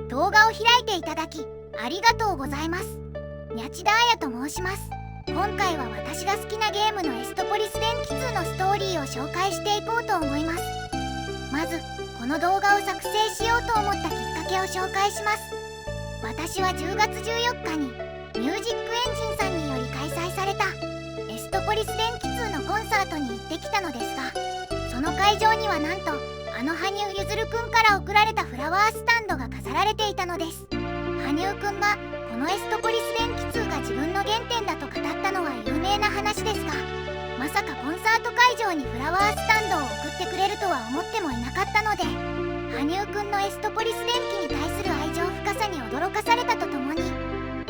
動画を開いていただきありがとうございます。にゃちだあやと申します。今回は私が好きなゲームのエストポリス電気2のストーリーを紹介していこうと思います。まずこの動画を作成しようと思ったきっかけを紹介します。私は10月14日にミュージックエンジンさんにより開催されたエストポリス電気2のコンサートに行ってきたのですが、その会場にはなんと羽生結弦くんから贈られたフラワースタンドが飾られていたのです。羽生くんがこのエストポリス電気2が自分の原点だと語ったのは有名な話ですが、まさかコンサート会場にフラワースタンドを送ってくれるとは思ってもいなかったので、羽生くんのエストポリス電気に対する愛情深さに驚かされたとともに、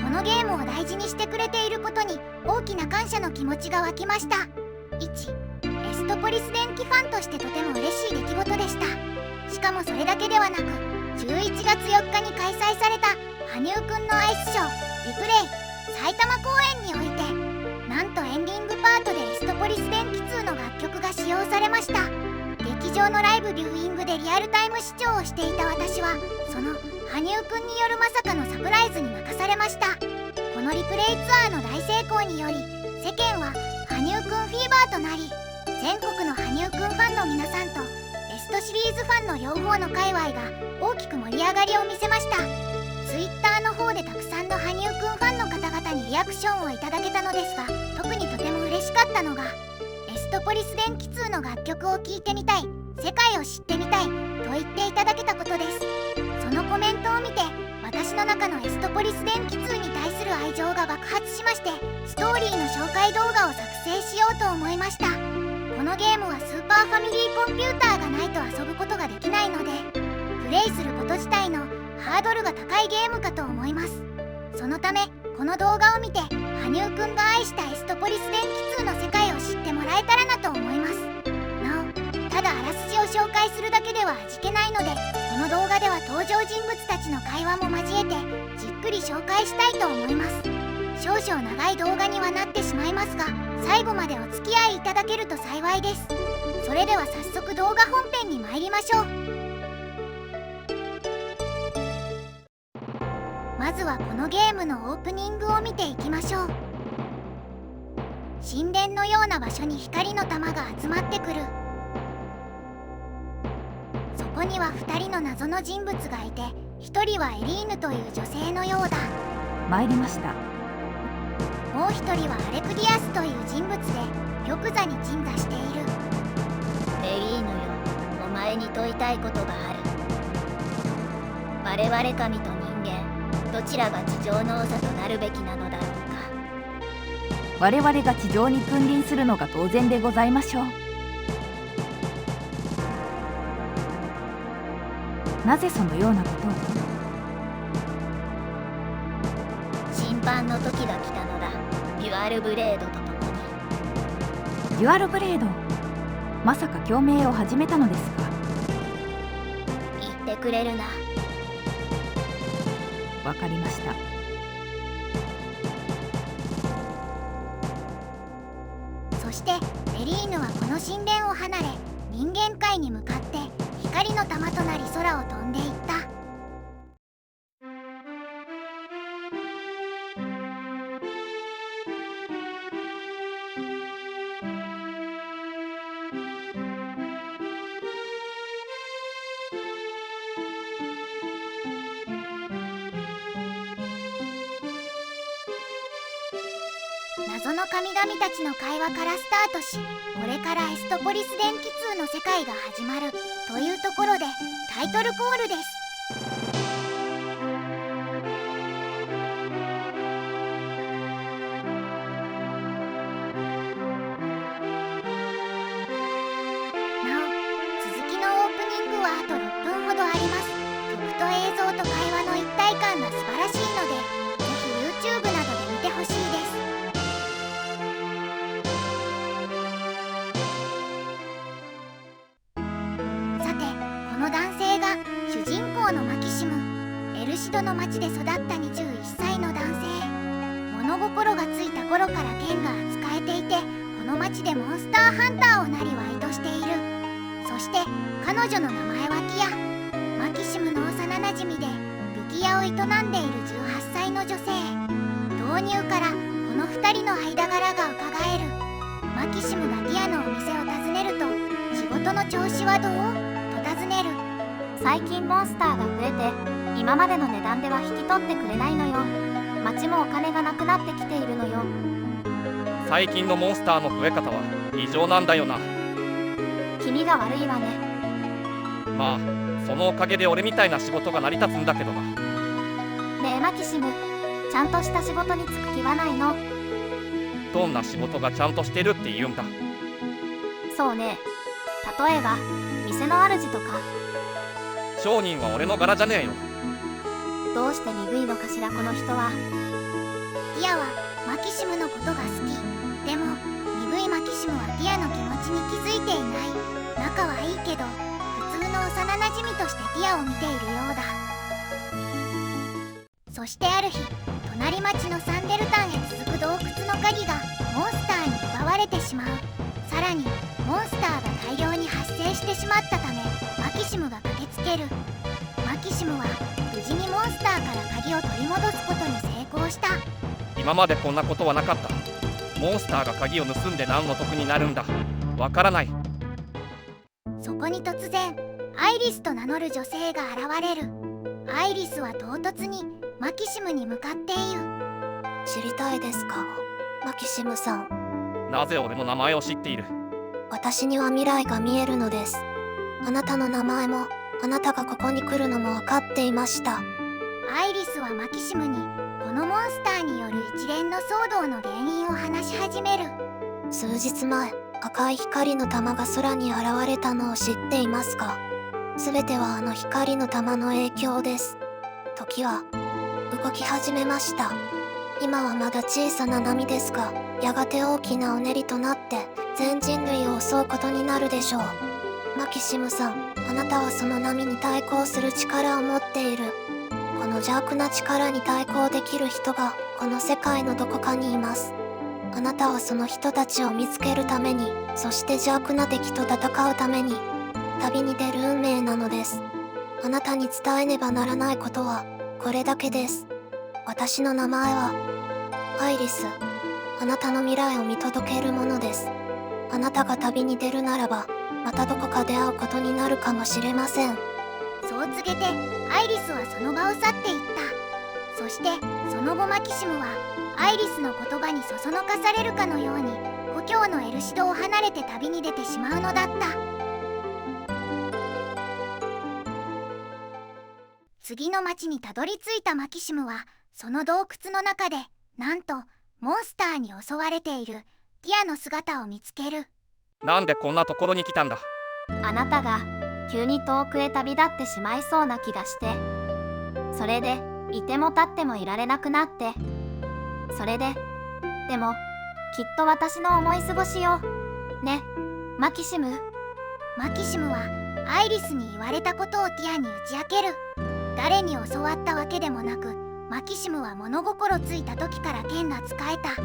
このゲームを大事にしてくれていることに大きな感謝の気持ちが湧きました。1、エストポリス電気ファンとしてとても嬉しい出来事でした。しかもそれだけではなく、11月4日に開催された羽生くんのアイスショーリプレイ埼玉公演において、なんとエンディングパートでエストポリス電気2の楽曲が使用されました。劇場のライブビューイングでリアルタイム視聴をしていた私は、その羽生くんによるまさかのサプライズに泣かされました。このリプレイツアーの大成功により、世間は羽生くんフィーバーとなり、全国の羽生くんファンの皆さんとエストシリーズファンの両方の界隈が大きく盛り上がりを見せました。Twitter の方でたくさんの羽生くんファンの方々にリアクションをいただけたのですが、特にとても嬉しかったのが、エストポリス電気2の楽曲を聴いてみたい、世界を知ってみたいと言っていただけたことです。そのコメントを見て、私の中のエストポリス電気2に対する愛情が爆発しまして、ストーリーの紹介動画を作成しようと思いました。このゲームはスーパーファミリーコンピューターがないと遊ぶことができないので、プレイすること自体のハードルが高いゲームかと思います。そのためこの動画を見て羽生くんが愛したエストポリス電気2の世界を知ってもらえたらなと思います。なお、ただあらすじを紹介するだけでは味気ないので、この動画では登場人物たちの会話も交えてじっくり紹介したいと思います。少々長い動画にはなってしまいますが、最後までお付き合いいただけると幸いです。それでは早速動画本編に参りましょう。まずはこのゲームのオープニングを見ていきましょう。神殿のような場所に光の玉が集まってくる。そこには2人の謎の人物がいて、1人はエリーヌという女性のようだ。参りました。もう1人はアレクディアスという人物で、玉座に鎮座している。エリーヌよ、お前に問いたいことがある。我々神と人間、どちらが地上の長となるべきなのだろうか。我々が地上に君臨するのが当然でございましょう。なぜそのようなことを？審判の時が来たのだ。デュアルブレードとともに。デュアルブレード、まさか共鳴を始めたのですか？言ってくれるな。わかりました。そしてエリーヌはこの神殿を離れ、人間界に向かって光の玉となり空を飛んでいった。謎の神々たちの会話からスタートし、これからエストポリス電気2の世界が始まるというところでタイトルコールです。なお、続きのオープニングはあと6分ほどあります。曲と映像と会話の一体感が素晴らしいので、ぜひ YouTube などで見てほしいです。この男性が主人公のマキシム。エルシドの町で育った21歳の男性。物心がついた頃から剣が扱えていて、この町でモンスターハンターをなりワイとしている。そして彼女の名前はティア。マキシムの幼なじみで、不き屋を営んでいる18歳の女性。導入からこの2人の間柄がうかがえる。マキシムがティアのお店を訪ねると、仕事の調子はどうと尋ねる。最近モンスターが増えて、今までの値段では引き取ってくれないのよ。町もお金がなくなってきているのよ。最近のモンスターの増え方は異常なんだよな。君が悪いわね。まあそのおかげで俺みたいな仕事が成り立つんだけどな。ねえマキシム、ちゃんとした仕事に就く気はないの？どんな仕事がちゃんとしてるって言うんだ。そうね、例えば店の主とか。商人は俺の柄じゃねえよ。どうして鈍いのかしらこの人は。ティアはマキシムのことが好き。でも鈍いマキシムはティアの気持ちに気づいていない。仲はいいけど普通の幼なじみとしてティアを見ているようだ。そしてある日、隣町のサンデルタンへ続く洞窟の鍵がモンスターに奪われてしまう。さらにモンスターが大量に発生してしまったため、マキシムが駆けつける。マキシムは無事にモンスターから鍵を取り戻すことに成功した。今までこんなことはなかった。モンスターが鍵を盗んで何の得になるんだ。わからない。そこに突然アイリスと名乗る女性が現れる。アイリスは唐突にマキシムに向かって言う。知りたいですか、マキシムさん。なぜ俺の名前を知っている？私には未来が見えるのです。あなたの名前も、あなたがここに来るのも分かっていました。アイリスはマキシムにこのモンスターによる一連の騒動の原因を話し始める。数日前、赤い光の玉が空に現れたのを知っていますか？すべてはあの光の玉の影響です。時は動き始めました。今はまだ小さな波ですが、やがて大きなうねりとなって全人類を襲うことになるでしょう。マキシムさん、あなたはその波に対抗する力を持っている。この邪悪な力に対抗できる人がこの世界のどこかにいます。あなたはその人たちを見つけるために、そして邪悪な敵と戦うために旅に出る運命なのです。あなたに伝えねばならないことはこれだけです。私の名前はアイリス。あなたの未来を見届けるものです。あなたが旅に出るならば、またどこかで会うことになるかもしれません。そう告げてアイリスはその場を去っていった。そしてその後マキシムはアイリスの言葉にそそのかされるかのように故郷のエルシドを離れて旅に出てしまうのだった。次の町にたどり着いたマキシムはその洞窟の中でなんとモンスターに襲われているティアの姿を見つける。なんでこんなところに来たんだ？あなたが急に遠くへ旅立ってしまいそうな気がして、それでいても立ってもいられなくなって、それででもきっと私の思い過ごしよね、マキシム。マキシムはアイリスに言われたことをティアに打ち明ける。誰に教わったわけでもなく、マキシムは物心ついた時から剣が使えた。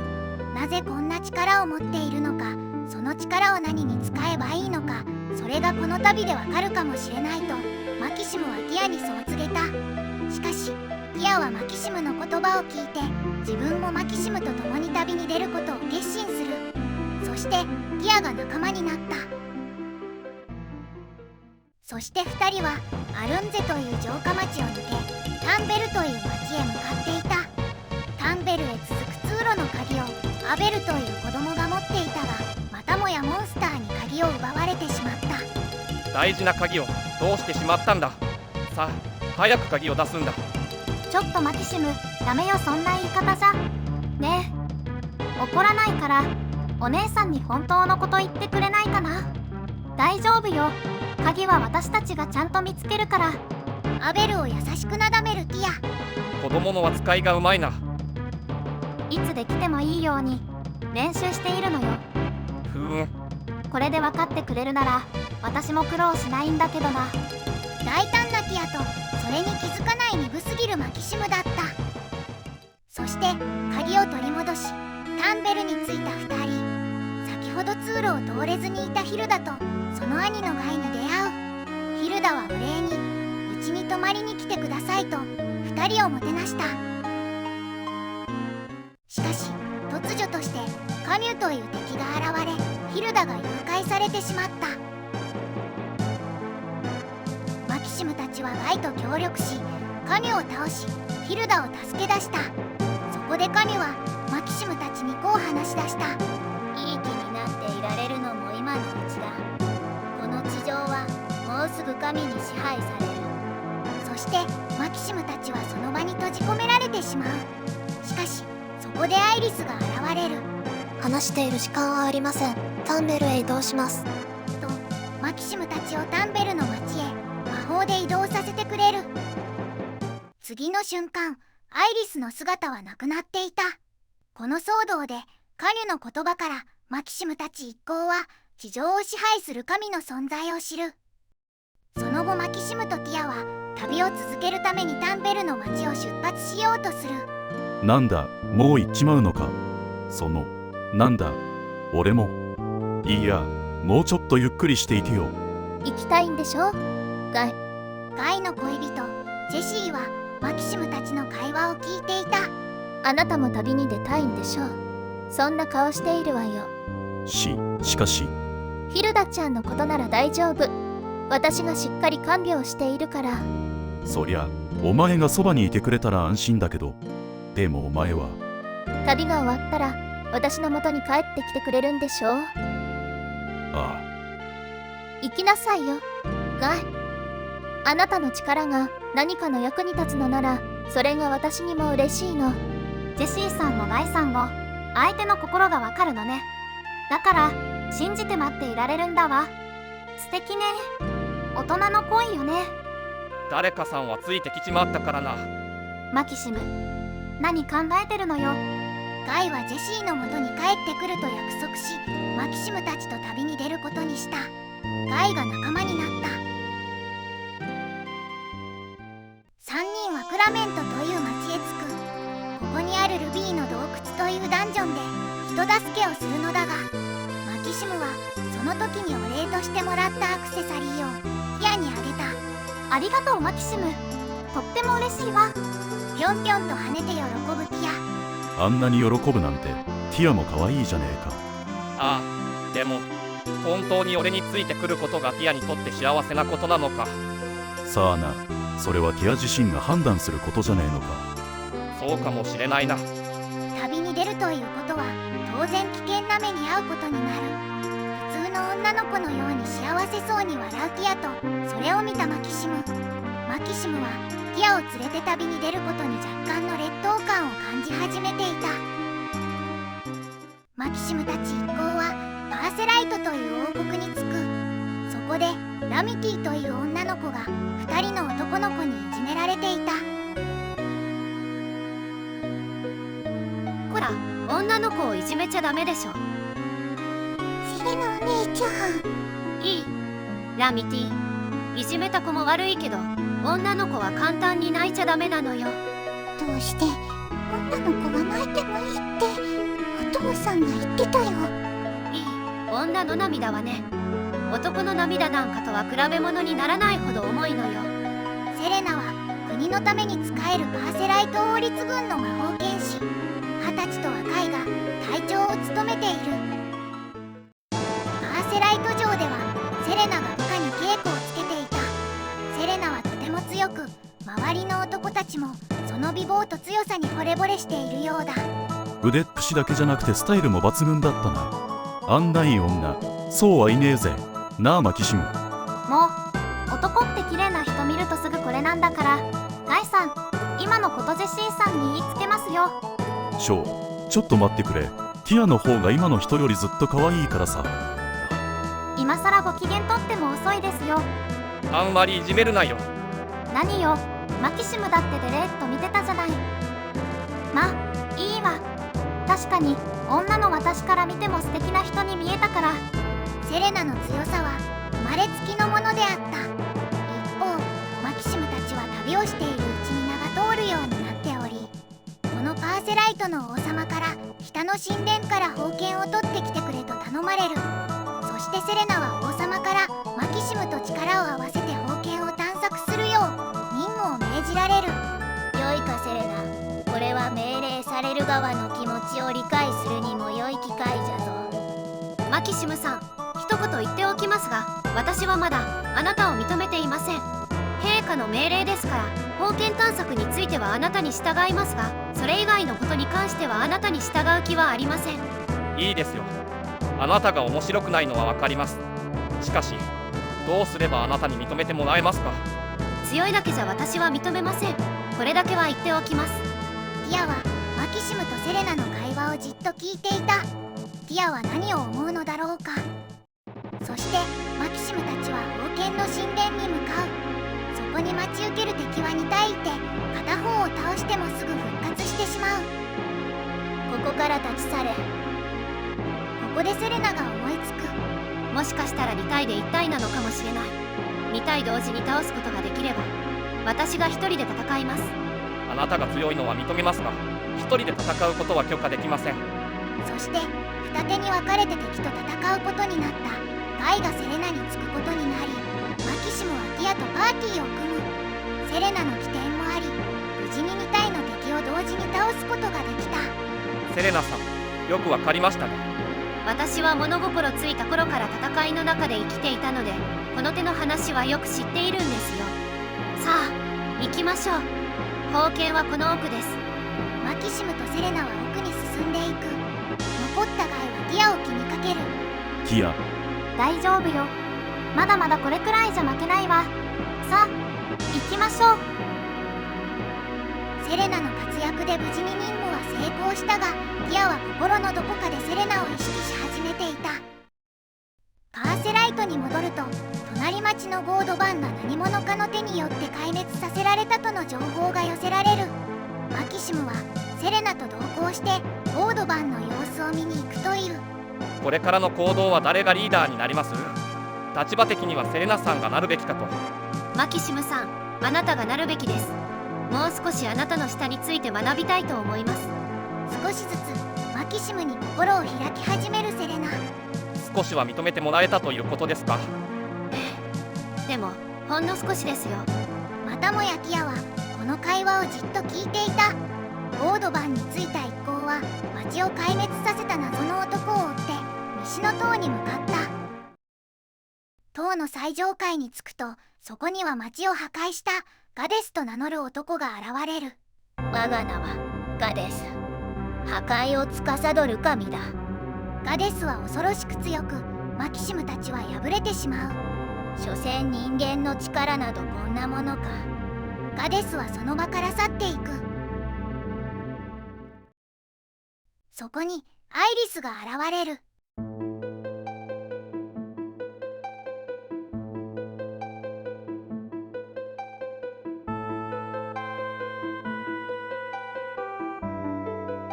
なぜこんな力を持っているのか、その力を何に使えばいいのか、それがこの旅でわかるかもしれないとマキシムはティアにそう告げた。しかしティアはマキシムの言葉を聞いて、自分もマキシムと共に旅に出ることを決心する。そしてティアが仲間になった。そして2人はアルンゼという城下町を抜けタンベルという町へ向かっていた。タンベルへ続く通路の鍵をアベルという子供が持っていたが、またもやモンスターに鍵を奪われてしまった。大事な鍵をどうしてしまったんだ。さあ早く鍵を出すんだ。ちょっとマキシム、ダメよ、そんな言い方じゃ。ねえ、怒らないからお姉さんに本当のこと言ってくれないかな。大丈夫よ、鍵は私たちがちゃんと見つけるから。アベルを優しくなだめるティア。子供の扱いがうまいな。いつできてもいいように練習しているのよ。ふーん。これで分かってくれるなら私も苦労しないんだけどな。大胆なティアとそれに気づかない鈍すぎるマキシムだった。そして鍵を取り戻しタンベルに着いた2人。先ほど通路を通れずにいたヒルダとその兄のガイに出会う。ヒルダはお礼にうちに泊まりに来てくださいと2 2人をもてなした。しかし突如としてカミュという敵が現れ、ヒルダが誘拐されてしまった。マキシムたちはガイと協力し、カミュを倒しヒルダを助け出した。そこでカミュはマキシムたちにこう話し出した。いい気になっていられるのも今のうちだ。この地上はもうすぐ神に支配される。そしてマキシムたちはその場に閉じ込められてしまう。しかしそこでアイリスが現れる。話している時間はありません。タンベルへ移動します。とマキシムたちをタンベルの町へ魔法で移動させてくれる。次の瞬間、アイリスの姿はなくなっていた。この騒動でカニュの言葉からマキシムたち一行は地上を支配する神の存在を知る。その後マキシムとティアは旅を続けるためにタンベルの町を出発しようとする。なんだ、もう行っちまうのか。なんだ、俺も。いや、もうちょっとゆっくりしていてよ。行きたいんでしょ、ガイ。ガイの恋人ジェシーはマキシムたちの会話を聞いていた。あなたも旅に出たいんでしょ。そんな顔しているわよ。しかし。ヒルダちゃんのことなら大丈夫。私がしっかり看病しているから。そりゃ、お前がそばにいてくれたら安心だけど。でもお前は。旅が終わったら私の元に帰ってきてくれるんでしょ。ああ。行きなさいよ、ガイ。あなたの力が何かの役に立つのなら、それが私にも嬉しいの。ジェシーさんもガイさんも相手の心がわかるのね。だから信じて待っていられるんだわ。素敵ね。大人の恋よね。誰かさんはついてきちまったからな。マキシム、何考えてるのよ。ガイはジェシーの元に帰ってくると約束し、マキシムたちと旅に出ることにした。ガイが仲間になった。3人はクラメントという町へ着く。ここにあるルビーの洞窟というダンジョンで人助けをするのだが、マキシムはその時にお礼としてもらったアクセサリーをティアにあげた。ありがとうマキシム、とっても嬉しいわ。ぴょんぴょんと跳ねて喜ぶティア。あんなに喜ぶなんて、ティアも可愛いじゃねえか。ああ、でも本当に俺についてくることがティアにとって幸せなことなのか。さあな、それはティア自身が判断することじゃねえのか。そうかもしれないな。旅に出るということは当然危険な目に遭うことになる。普通の女の子のように幸せそうに笑うティアと、それを見たマキシムはティアを連れて旅に出ることに若干の劣等感を感じ始めていた。マキシムたち一行はパーセライトという王国に着く。そこでラミティという女の子が2人の男の子にいじめられていた。ほら、女の子をいじめちゃダメでしょ。セレナお姉ちゃん。いい、ラミティ。いじめた子も悪いけど、女の子は簡単に泣いちゃダメなのよ。どうして女の子が泣いてもいいってお父さんが言ってたよ。いい、女の涙はね、男の涙なんかとは比べ物にならないほど重いのよ。セレナは国のために仕えるパーセライト王立軍の魔法剣士。20歳と若いが隊長を務めている。パーセライト城ではセレナが部下に稽古をつけていた。セレナはとても強く、周りの男たちもその美貌と強さに惚れ惚れしているようだ。腕っぷしだけじゃなくてスタイルも抜群だったな。あんないい女、そうはいねえぜ。なあマキシム。もう、男って綺麗な人見るとすぐこれなんだから。ガイさん、今のことジェシーさんに言いつけますよ。ちょっと待ってくれ。ティアの方が今の人よりずっと可愛いからさ。今さらご機嫌とっても遅いですよ。あんまりいじめるなよ。何よ、マキシムだってデレーっと見てたじゃない。ま、いいわ。確かに女の私から見ても素敵な人に見えたから。セレナの強さは生まれつきのものであった。一方、マキシムたちは旅をしているうちに名が通るようになっており、このパーセライトの王様から北の神殿から宝剣を取ってきてくれと頼まれる。そしてセレナは王様からマキシムと力を合わせて宝剣を探索するよう任務を命じられる。よは命令される側の気持ちを理解するにも良い機会じゃぞ。マキシムさん、一言言っておきますが、私はまだあなたを認めていません。陛下の命令ですから、封建探索についてはあなたに従いますが、それ以外のことに関してはあなたに従う気はありません。いいですよ。あなたが面白くないのは分かります。しかしどうすればあなたに認めてもらえますか？強いだけじゃ私は認めません。これだけは言っておきます。ティアはマキシムとセレナの会話をじっと聞いていた。ティアは何を思うのだろうか。そしてマキシムたちは王権の神殿に向かう。そこに待ち受ける敵は2体いて、片方を倒してもすぐ復活してしまう。ここから立ち去れ。ここでセレナが思いつく。もしかしたら2体で1体なのかもしれない。2体同時に倒すことができれば、私が1人で戦います。あなたが強いのは認めますが、一人で戦うことは許可できません。そして二手に分かれて敵と戦うことになった。ガイがセレナにつくことになり、マキシムはティアとパーティーを組む。セレナの起点もあり、無事に2体の敵を同時に倒すことができた。セレナさん、よくわかりましたね。私は物心ついた頃から戦いの中で生きていたので、この手の話はよく知っているんですよ。さあ行きましょう。封建はこの奥です。マキシムとセレナは奥に進んでいく。残ったガイはティアを気にかける。ティア、大丈夫よ。まだまだこれくらいじゃ負けないわ。さあ行きましょう。セレナの活躍で無事に任務は成功したが、ティアは心のどこかでセレナを意識し始めていた。パーセライトに戻ると、隣町のゴードバンが何者かの手によって壊滅させられたとの情報が寄せられる。マキシムはセレナと同行してゴードバンの様子を見に行くという。これからの行動は誰がリーダーになります？立場的にはセレナさんがなるべきかと。マキシムさん、あなたがなるべきです。もう少しあなたの下について学びたいと思います。少しずつマキシムに心を開き始めるセレナ。少しは認めてもらえたということですか？でもほんの少しですよ。またもやティアはこの会話をじっと聞いていた。ゴードバンに着いた一行は町を壊滅させた謎の男を追って西の塔に向かった。塔の最上階に着くと、そこには町を破壊したガデスと名乗る男が現れる。我が名はガデス。破壊を司る神だ。ガデスは恐ろしく強く、マキシムたちは敗れてしまう。所詮人間の力などこんなものか。ガデスはその場から去っていく。そこにアイリスが現れる。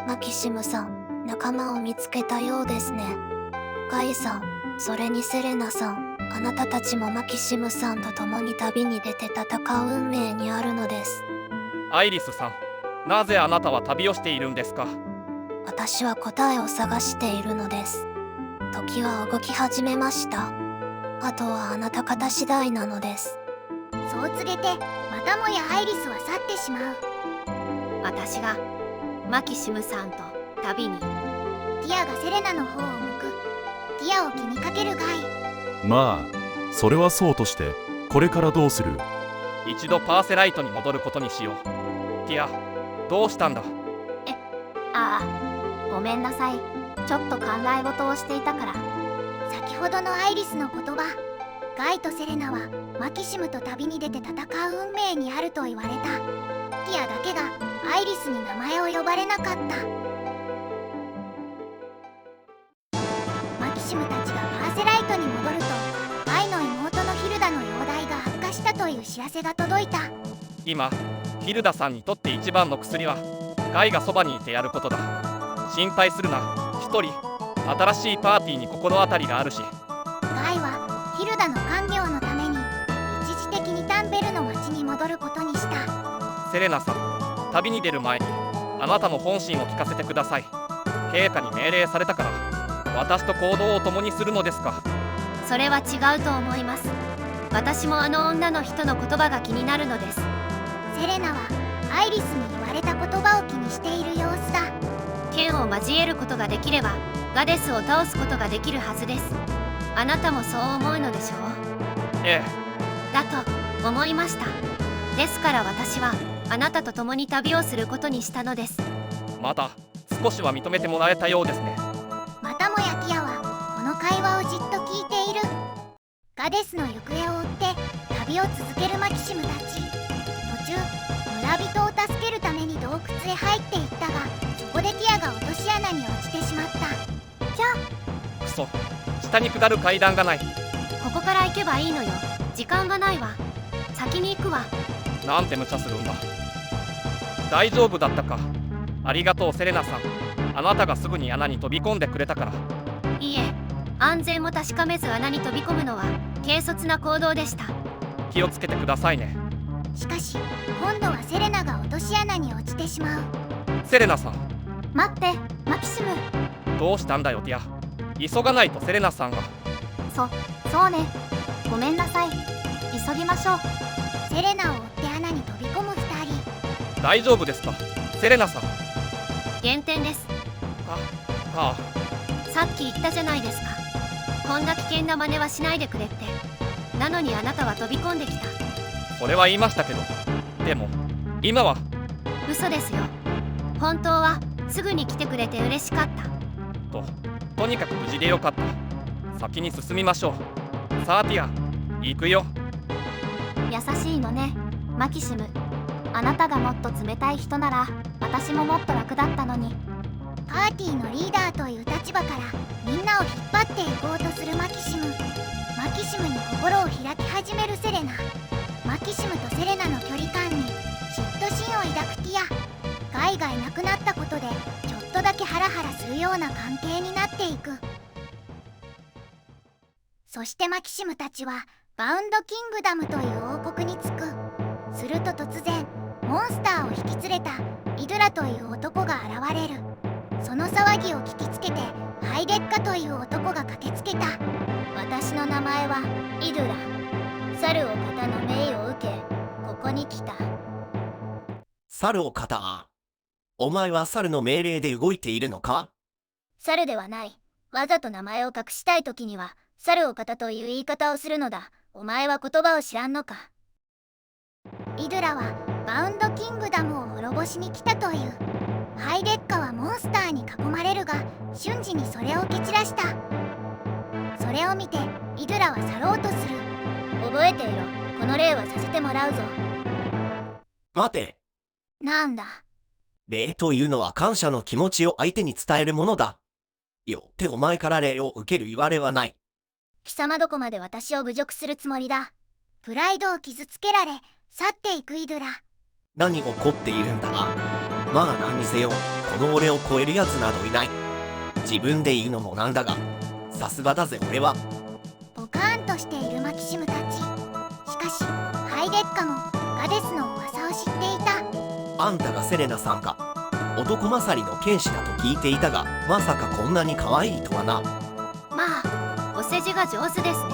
マキシムさん、仲間を見つけたようですね。ガイさん、それにセレナさん、あなたたちもマキシムさんと共に旅に出て戦う運命にあるのです。アイリスさん、なぜあなたは旅をしているんですか？私は答えを探しているのです。時は動き始めました。あとはあなた方次第なのです。そう告げて、またもやアイリスは去ってしまう。私がマキシムさんと旅に。ティアがセレナの方を向く。ティアを気にかけるガイ。まあそれはそうとして、これからどうする？一度パーセライトに戻ることにしよう。ティア、どうしたんだ？ああ、ごめんなさい。ちょっと考え事をしていたから。先ほどのアイリスの言葉、ガイとセレナはマキシムと旅に出て戦う運命にあると言われた。ティアだけがアイリスに名前を呼ばれなかった。マキシムたちがパーセライトに戻ると、ガイの妹のヒルダの容体が悪化したという知らせが届いた。今ヒルダさんにとって一番の薬はガイがそばにいてやることだ。心配するな。一人新しいパーティーに心当たりがあるし。ガイはヒルダの看病のために一時的にタンベルの町に戻ることにした。セレナさん、旅に出る前にあなたの本心を聞かせてください。陛下に命令されたから私と行動を共にするのですか？それは違うと思います。私もあの女の人の言葉が気になるのです。セレナはアイリスに言わかれた言葉を気にしている様子だ。剣を交えることができればガデスを倒すことができるはずです。あなたもそう思うのでしょう。えだと思いました。ですから私はあなたと共に旅をすることにしたのです。え、また少しは認めてもらえたようですね。またもやティアはこの会話をじっと聞いている。ガデスの行方を追って旅を続けるマキシムたち。途中村人を助けるために洞窟へ入っていったが、そこでティアが落とし穴に落ちてしまった。くそ、下に下る階段がない。ここから行けばいいのよ。時間がないわ。先に行くわ。なんて無茶するんだ。大丈夫だったか。ありがとうセレナさん。あなたがすぐに穴に飛び込んでくれたから。いいえ、安全も確かめず穴に飛び込むのは軽率な行動でした。気をつけてくださいね。しかし今度はセレナが落とし穴に落ちてしまう。セレナさん、待って、マキシム。どうしたんだよティア。急がないとセレナさんが。そうね、ごめんなさい。急ぎましょう。セレナを追って穴に飛び込む2人。大丈夫ですかセレナさん。減点です。あさっき言ったじゃないですか。こんな危険な真似はしないでくれって。なのにあなたは飛び込んできた。それは言いましたけど、でも今は。嘘ですよ。本当はすぐに来てくれて嬉しかった。とにかく無事でよかった。先に進みましょう。さあティア、行くよ。優しいのね、マキシム。あなたがもっと冷たい人なら私ももっと楽だったのに。パーティーのリーダーという立場からみんなを引っ張っていこうとするマキシム。マキシムに心を開き始めるセレナ。マキシムとセレナの距離感に嫉妬心を抱くティア。ガイがいなくなったことでちょっとだけハラハラするような関係になっていく。そしてマキシムたちはバウンドキングダムという王国に着く。すると突然モンスターを引き連れたイドゥラという男が現れる。その騒ぎを聞きつけてハイデッカという男が駆けつけた。私の名前はイドゥラ。猿を方の命を受けここに来た。猿を方、お前は猿の命令で動いているのか？猿ではない。わざと名前を隠したい時には猿を方という言い方をするのだ。お前は言葉を知らんのか？イドゥラはバウンドキングダムを滅ぼしに来たという。ハイデッカはモンスターに囲まれるが瞬時にそれを蹴散らした。それを見てイドゥラは去ろうとする。覚えていろ、この礼はさせてもらうぞ。待て。なんだ。礼というのは感謝の気持ちを相手に伝えるものだ。よってお前から礼を受ける言われはない。貴様どこまで私を侮辱するつもりだ。プライドを傷つけられ去っていくイドゥラ。何怒っているんだ。まあ何にせよ、この俺を超えるやつなどいない。自分で言うのもなんだが、さすがだぜ俺は。ポカーンとしているマキシムたち。しかしハイデッカもガデスの噂を知っていた。あんたがセレナさんか。男勝りの剣士だと聞いていたが、まさかこんなに可愛いとはな。まあお世辞が上手ですね。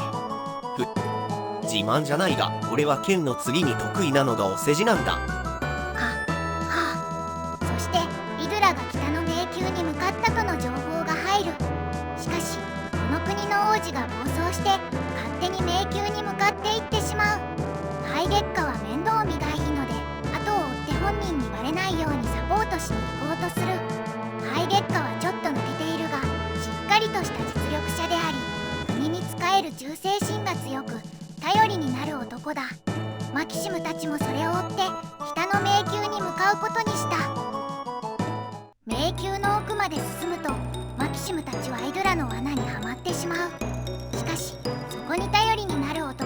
自慢じゃないが、俺は剣の次に得意なのがお世辞なんだ。そしてイドゥラが北の迷宮に向かったとの情報が入る。しかしこの国の王子が暴走して勝手に迷宮に向かっていってしまう。ハイデッカは面倒見がいいので後を追って本人にバレないようにサポートしに行こうとする。ハイデッカはちょっと抜けているがしっかりとした実力者であり、国に仕える忠誠心が強く頼りになる男だ。マキシムたちもそれを追って北の迷宮に向かうことにした。迷宮の奥まで進むとマキシムたちはイドゥラの罠にはまってしまう。しかしそこに頼りになる男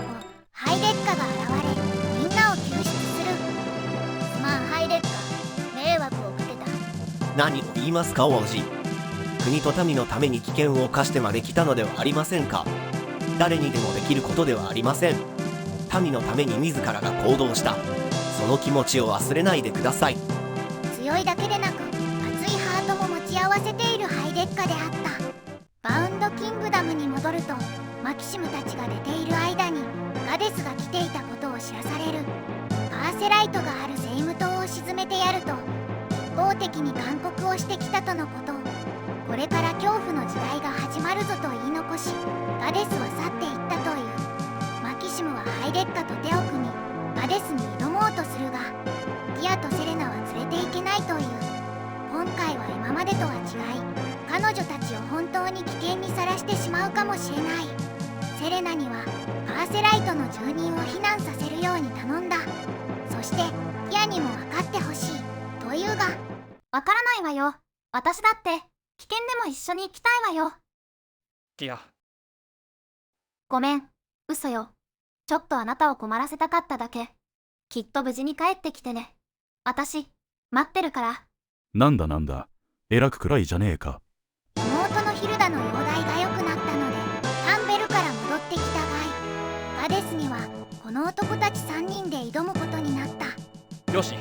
ハイデッカが現れみんなを救出する。すまんハイデッカ、迷惑をかけた。何を言いますか王子。国と民のために危険を冒してまで来たのではありませんか。誰にでもできることではありません。民のために自らが行動した。その気持ちを忘れないでください。強いだけでなく熱いハートも持ち合わせているハイデッカであった。バウンドキングダムに戻るとマキシムたちが出ている間にガデスが来ていたことを知らされる。パーセライトがあるセイム島を沈めてやると方的に勧告をしてきたとのこと。これから恐怖の時代が始まるぞと言い残し、ガデスは去っていったという。マキシムはハイデッカと手を組みガデスに挑もうとするが、ティアとセレナは連れていけないという。今回は今までとは違い、彼女たちを本当に危険にさらしてしまうかもしれない。セレナにはパーセライトの住人を避難させるように頼んだ。そしてティアにも分かってほしいというが、わからないわよ。私だって危険でも一緒に行きたいわよ。ティア、ごめん、嘘よ。ちょっとあなたを困らせたかっただけ。きっと無事に帰ってきてね。私待ってるから。なんだ、えらく暗いじゃねえか。妹のヒルダの容体が良くなったのでタンベルから戻ってきたガイ。ガデスにはこの男たち3人で挑むことになった。よし、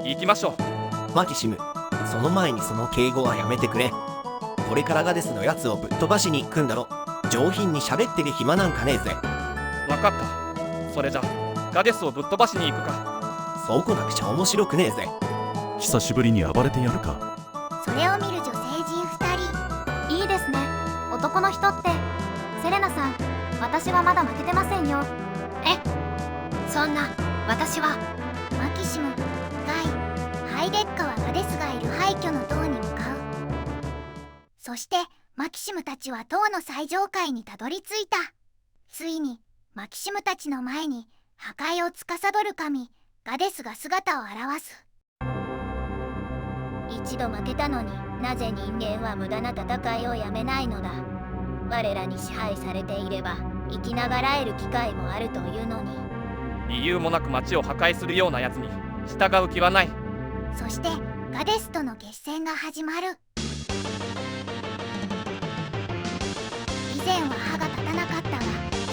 行きましょう。マキシム、その前にその敬語はやめてくれ。これからガデスのやつをぶっ飛ばしに行くんだろ。上品に喋ってる暇なんかねえぜ。わかった。それじゃガデスをぶっ飛ばしに行くか。そうこなくちゃ面白くねえぜ。久しぶりに暴れてやるか。それを見る女性陣2人。いいですね。男の人って。セレナさん、私はまだ負けてませんよ。そんな、私は。マキシム、ガイ、ハイデッカはガデスがいる廃墟の塔に向かう。そしてマキシムたちは塔の最上階にたどり着いた。ついにマキシムたちの前に破壊を司る神ガデスが姿を現す。一度負けたのになぜ人間は無駄な戦いをやめないのだ。我らに支配されていれば生きながらえる機会もあるというのに。理由もなく街を破壊するようなやつに従う気はない。そしてガデスとの決戦が始まる。以前は歯が立たなかったが、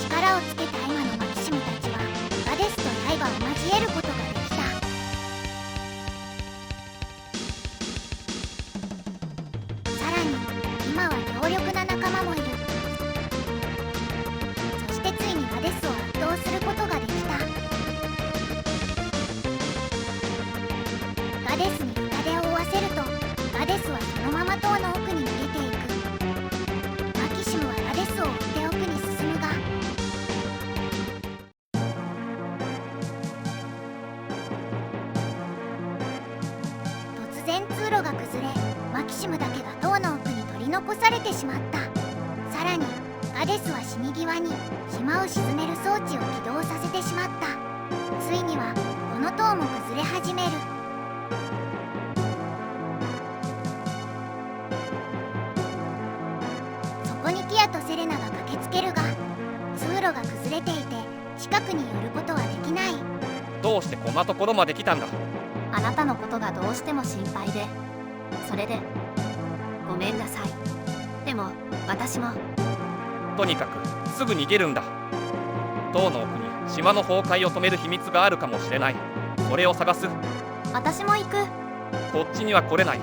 力をつけた今のマキシムたちはガデスと刃を交えることができた。さらに今は強力な仲間もいる。そしてついにガデスを圧倒することができた。ガデスに深手を負わせると、ガデスはそのまま塔の奥に逃げていく。マキシムはガデスを追って奥に進むが、突然通路が崩れ、マキシムだけが塔の奥に取り残されてしまった。さらにガデスは死に際に島を沈める装置を起動させてしまった。ついにはこの塔も崩れ始める。そこにティアとセレナが駆けつけるが、通路が崩れていて近くに寄ることはできない。どうしてこんなところまで来たんだ。あなたのことがどうしても心配で。それで、ごめんなさい。でも、私も。とにかくすぐ逃げるんだ。塔の奥に島の崩壊を止める秘密があるかもしれない。それを探す。私も行く。こっちには来れない。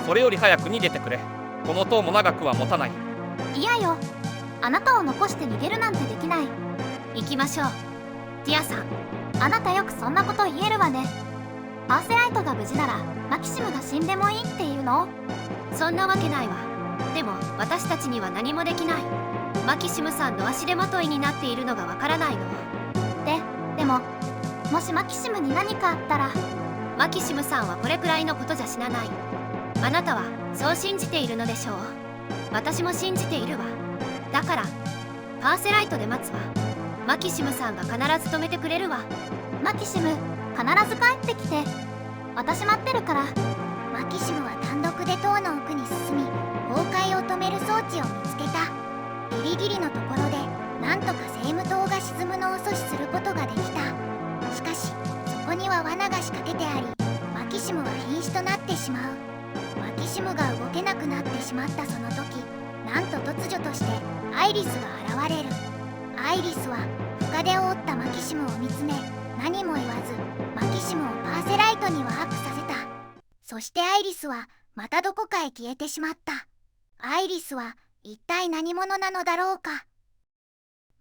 それより早く逃げてくれ。この塔も長くは持たない。いやよ。あなたを残して逃げるなんてできない。行きましょう。ティアさん、あなたよくそんなこと言えるわね。パーセライトが無事ならマキシムが死んでもいいっていうの？そんなわけないわ。でも私たちには何もできない。マキシムさんの足手まといになっているのがわからないの。でももしマキシムに何かあったら。マキシムさんはこれくらいのことじゃ死なない。あなたはそう信じているのでしょう。私も信じているわ。だからパーセライトで待つわ。マキシムさんが必ず止めてくれるわ。マキシム、必ず帰ってきて。私待ってるから。マキシムは単独で塔の奥に進み、崩壊を止める装置を見つけた。ギリギリのところでなんとかセイム島が沈むのを阻止することができた。しかしそこには罠が仕掛けてあり、マキシムは瀕死となってしまう。マキシムが動けなくなってしまったその時、なんと突如としてアイリスが現れる。アイリスは深手を負ったマキシムを見つめ、何も言わずマキシムをパーセライトにワープさせた。そしてアイリスはまたどこかへ消えてしまった。アイリスは一体何者なのだろうか。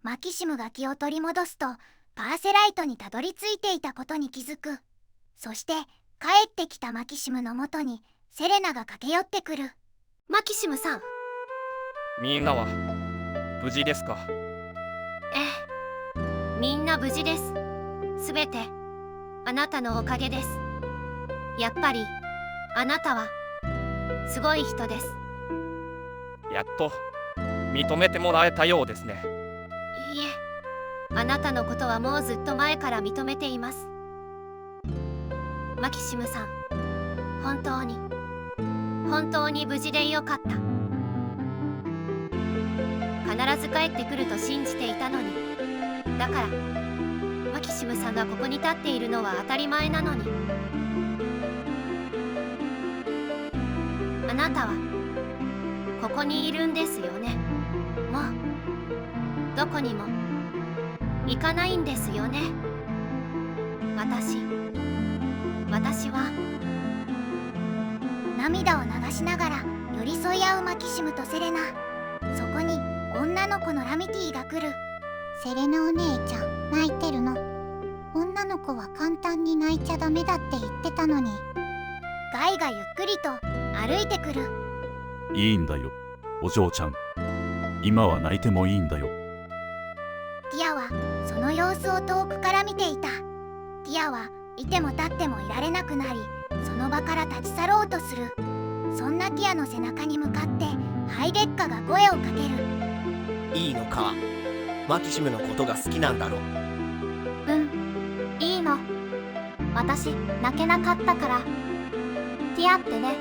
マキシムが気を取り戻すと、パーセライトにたどり着いていたことに気づく。そして帰ってきたマキシムのもとにセレナが駆け寄ってくる。マキシムさん。みんなは無事ですか？ええ、みんな無事です。すべてあなたのおかげです。やっぱりあなたはすごい人です。やっと認めてもらえたようですね。いいえ、あなたのことはもうずっと前から認めています。マキシムさん、本当に無事でよかった。必ず帰ってくると信じていたのに。だからマキシムさんがここに立っているのは当たり前なのに。あなたはここにいるんですよね。もうどこにも行かないんですよね。私は。涙を流しながら寄り添い合うマキシムとセレナ。そこに女の子のラミティが来る。セレナお姉ちゃん、泣いてるの？女の子は簡単に泣いちゃダメだって言ってたのに。ガイがゆっくりと歩いてくる。いいんだよ、お嬢ちゃん。今は泣いてもいいんだよ。ティアはその様子を遠くから見ていた。ティアはいても立ってもいられなくなり、その場から立ち去ろうとする。そんなティアの背中に向かってハイデッカが声をかける。いいのか？マキシムのことが好きなんだろ？いいの。私泣けなかったから。ティアってね、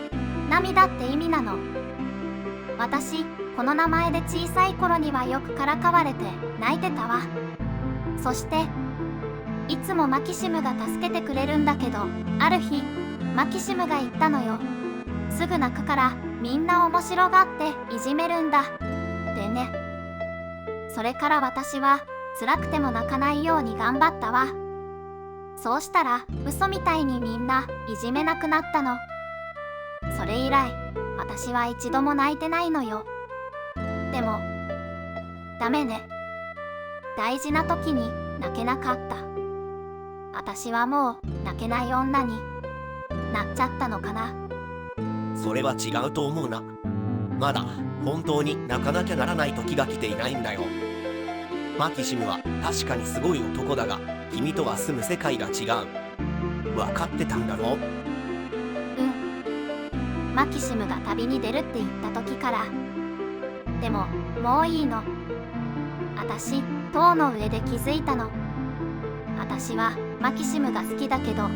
涙って意味なの。私この名前で小さい頃にはよくからかわれて泣いてたわ。そしていつもマキシムが助けてくれるんだけど、ある日マキシムが言ったのよ。すぐ泣くからみんな面白がっていじめるんだってね。それから私は辛くても泣かないように頑張ったわ。そうしたら嘘みたいにみんないじめなくなったの。それ以来私は一度も泣いてないのよ。でもダメね。大事な時に泣けなかった。私はもう泣けない女になっちゃったのかな。それは違うと思うな。まだ本当に泣かなきゃならない時が来ていないんだよ。マキシムは確かにすごい男だが、君とは住む世界が違う。分かってたんだろ？マキシムが旅に出るって言った時から。でももういいの。私塔の上で気づいたの。私はマキシムが好きだけど、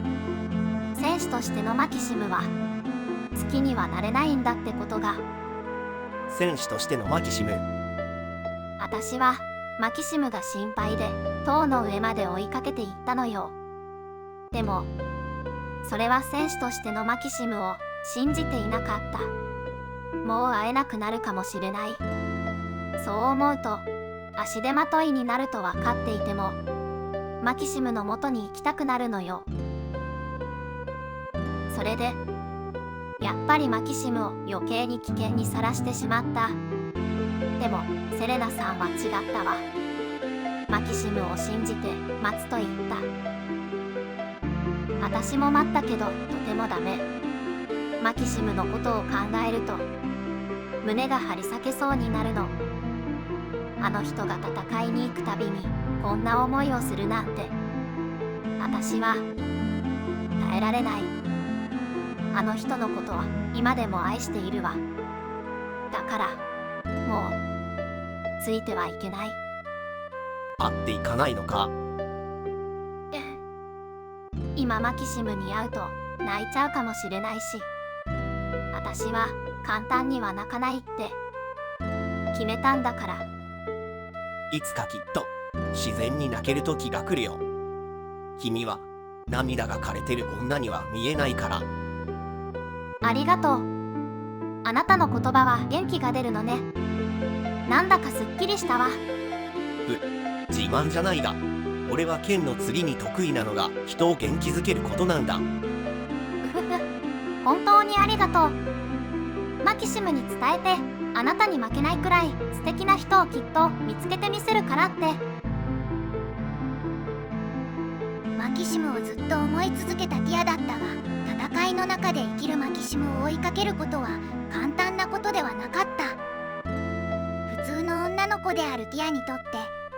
戦士としてのマキシムは好きにはなれないんだってことが。戦士としてのマキシム？私はマキシムが心配で塔の上まで追いかけていったのよ。でもそれは戦士としてのマキシムを信じていなかった。もう会えなくなるかもしれない。そう思うと足手まといになると分かっていてもマキシムの元に行きたくなるのよ。それでやっぱりマキシムを余計に危険にさらしてしまった。でもセレナさんは違ったわ。マキシムを信じて待つと言った。私も待ったけどとてもダメ。マキシムのことを考えると胸が張り裂けそうになるの。あの人が戦いに行くたびにこんな思いをするなんて。私は耐えられない。あの人のことは今でも愛しているわ。だからもうついてはいけない。会っていかないのか？今マキシムに会うと泣いちゃうかもしれないし、私は簡単には泣かないって決めたんだから。いつかきっと自然に泣ける時が来るよ。君は涙が枯れてる女には見えないから。ありがとう。あなたの言葉は元気が出るのね。なんだかすっきりしたわ。自慢じゃないが、俺は剣の次に得意なのが人を元気づけることなんだ。本当にありがとう。マキシムに伝えて、あなたに負けないくらい素敵な人をきっと見つけてみせるからって。マキシムをずっと思い続けたティアだったが、戦いの中で生きるマキシムを追いかけることは簡単なことではなかった。普通の女の子であるティアにとって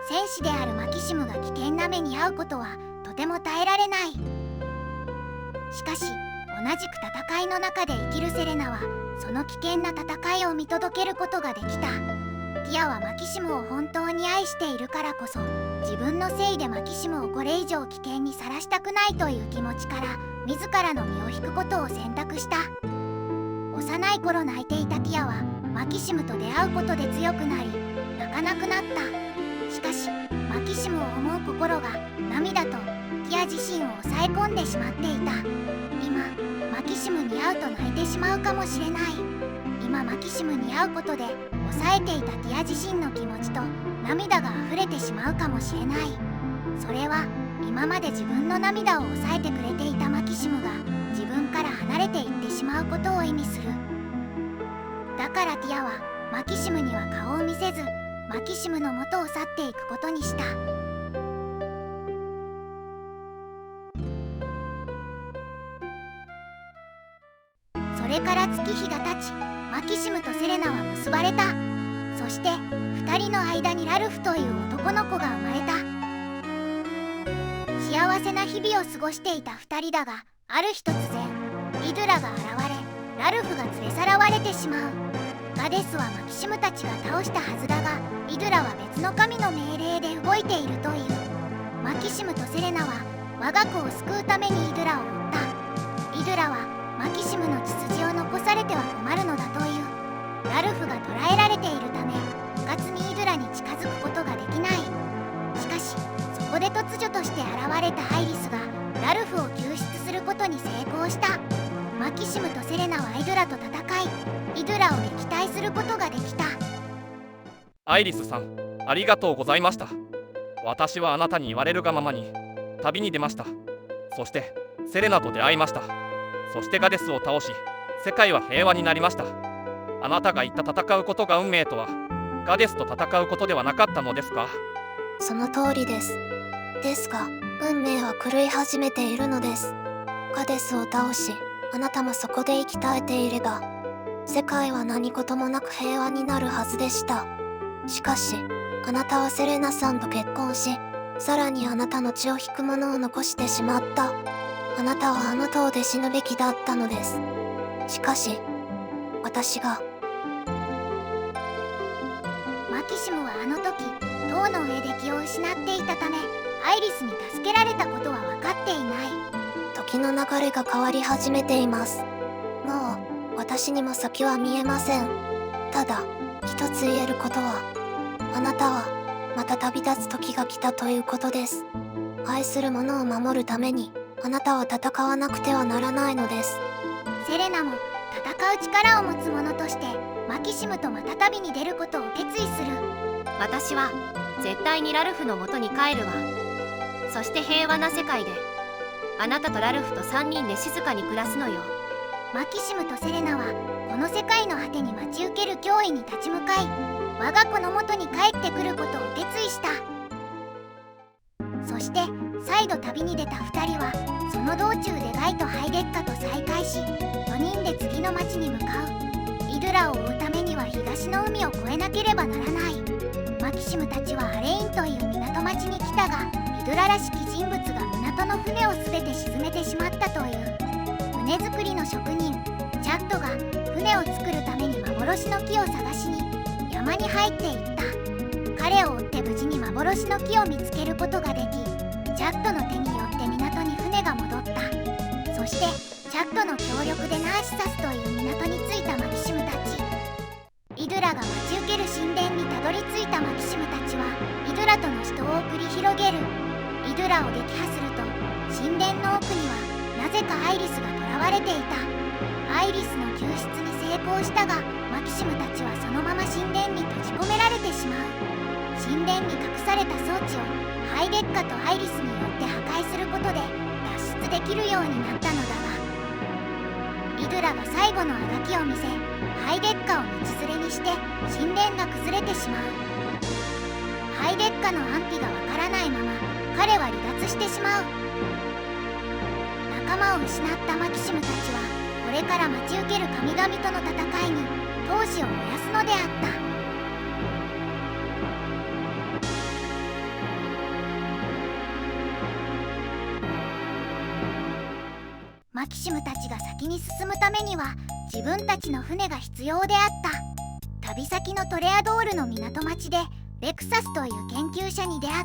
戦士であるマキシムが危険な目に遭うことはとても耐えられない。しかし同じく戦いの中で生きるセレナはその危険な戦いを見届けることができた。ティアはマキシムを本当に愛しているからこそ、自分のせいでマキシムをこれ以上危険にさらしたくないという気持ちから自らの身を引くことを選択した。幼い頃泣いていたティアはマキシムと出会うことで強くなり泣かなくなった。しかしマキシムを思う心が涙とティア自身を抑え込んでしまっていた。今マキシムに会うと泣いてしまうかもしれない。今マキシムに会うことで抑えていたティア自身の気持ちと涙が溢れてしまうかもしれない。それは今まで自分の涙を抑えてくれていたマキシムが自分から離れていってしまうことを意味する。だからティアはマキシムには顔を見せず、マキシムの元を去っていくことにした。それから月日が経ち、マキシムとセレナは結ばれた。そして2人の間にラルフという男の子が生まれた。幸せな日々を過ごしていた2人だが、ある日突然イドゥラが現れ、ラルフが連れ去らわれてしまう。ガデスはマキシムたちが倒したはずだが、イドゥラは別の神の命令で動いているという。マキシムとセレナは我が子を救うためにイドゥラを追った。イドゥラはマキシムの血筋を残されては困るのだという。ラルフが捕らえられているため、うかつにイドゥラに近づくことができない。しかしそこで突如として現れたアイリスがラルフを救出することに成功した。マキシムとセレナはイドゥラと戦い、イドゥラを撃退することができた。アイリスさん、ありがとうございました。私はあなたに言われるがままに旅に出ました。そしてセレナと出会いました。そしてガデスを倒し、世界は平和になりました。あなたが言った戦うことが運命とは、ガデスと戦うことではなかったのですか？その通りです。ですが、運命は狂い始めているのです。ガデスを倒し、あなたもそこで息絶えていれば、世界は何事もなく平和になるはずでした。しかし、あなたはセレナさんと結婚し、さらにあなたの血を引くものを残してしまった。あなたはあの塔で死ぬべきだったのです。しかし、私が。マキシムはあの時、塔の上で気を失っていたため、アイリスに助けられたことは分かっていない。時の流れが変わり始めています。もう、私にも先は見えません。ただ、一つ言えることは、あなたは、また旅立つ時が来たということです。愛する者を守るために、あなたは戦わなくてはならないのです。セレナも戦う力を持つ者としてマキシムとまた旅に出ることを決意する。私は絶対にラルフの元に帰るわ。そして平和な世界であなたとラルフと3人で静かに暮らすのよ。マキシムとセレナはこの世界の果てに待ち受ける脅威に立ち向かい、我が子の元に帰ってくることを決意した。そして再度旅に出た2人はその道中でガイとハイデッカと再会し、4人で次の町に向かう。イドゥラを追うためには東の海を越えなければならない。マキシムたちはアレインという港町に来たが、イドゥラらしき人物が港の船を全て沈めてしまったという。船作りの職人チャットが船を作るために幻の木を探しに山に入っていった。彼を追って無事に幻の木を見つけることができ、チャットの手によって港に船が戻った。そしてチャットの協力でナーシサスという港に着いたマキシムたち。イドゥラが待ち受ける神殿にたどり着いたマキシムたちはイドゥラとの死闘を繰り広げる。イドゥラを撃破すると神殿の奥にはなぜかアイリスが囚われていた。アイリスの救出に成功したが、マキシムたちはそのまま神殿に閉じ込められてしまう。神殿に隠された装置をハイデッカとアイリスによって破壊することで脱出できるようになったのだが、イドゥラが最後のあがきを見せ、ハイデッカを道連れにして神殿が崩れてしまう。ハイデッカの安否がわからないまま彼は離脱してしまう。仲仲間を失ったマキシムたちはこれから待ち受ける神々との戦いに闘志を燃やすのであった。マキシムたちが先に進むためには自分たちの船が必要であった。旅先のトレアドールの港町でレクサスという研究者に出会っ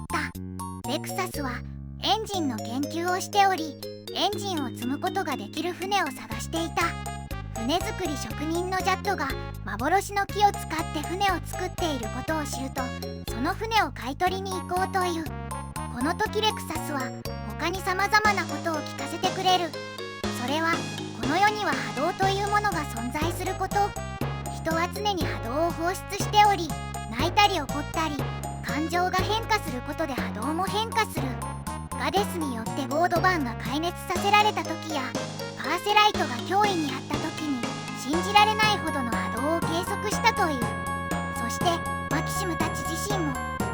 た。レクサスはエンジンの研究をしており、エンジンを積むことができる船を探していた。船作り職人のジャットが幻の木を使って船を作っていることを知ると、その船を買い取りに行こうという。この時レクサスは他に様々なことを聞かせてくれる。それはこの世には波動というものが存在すること。人は常に波動を放出しており、泣いたり怒ったり感情が変化することで波動も変化する。ガデスによってボードバンが壊滅させられた時やパーセライトが脅威にあった時に信じられないほどの波動を計測したという。そしてマキシムたち自身も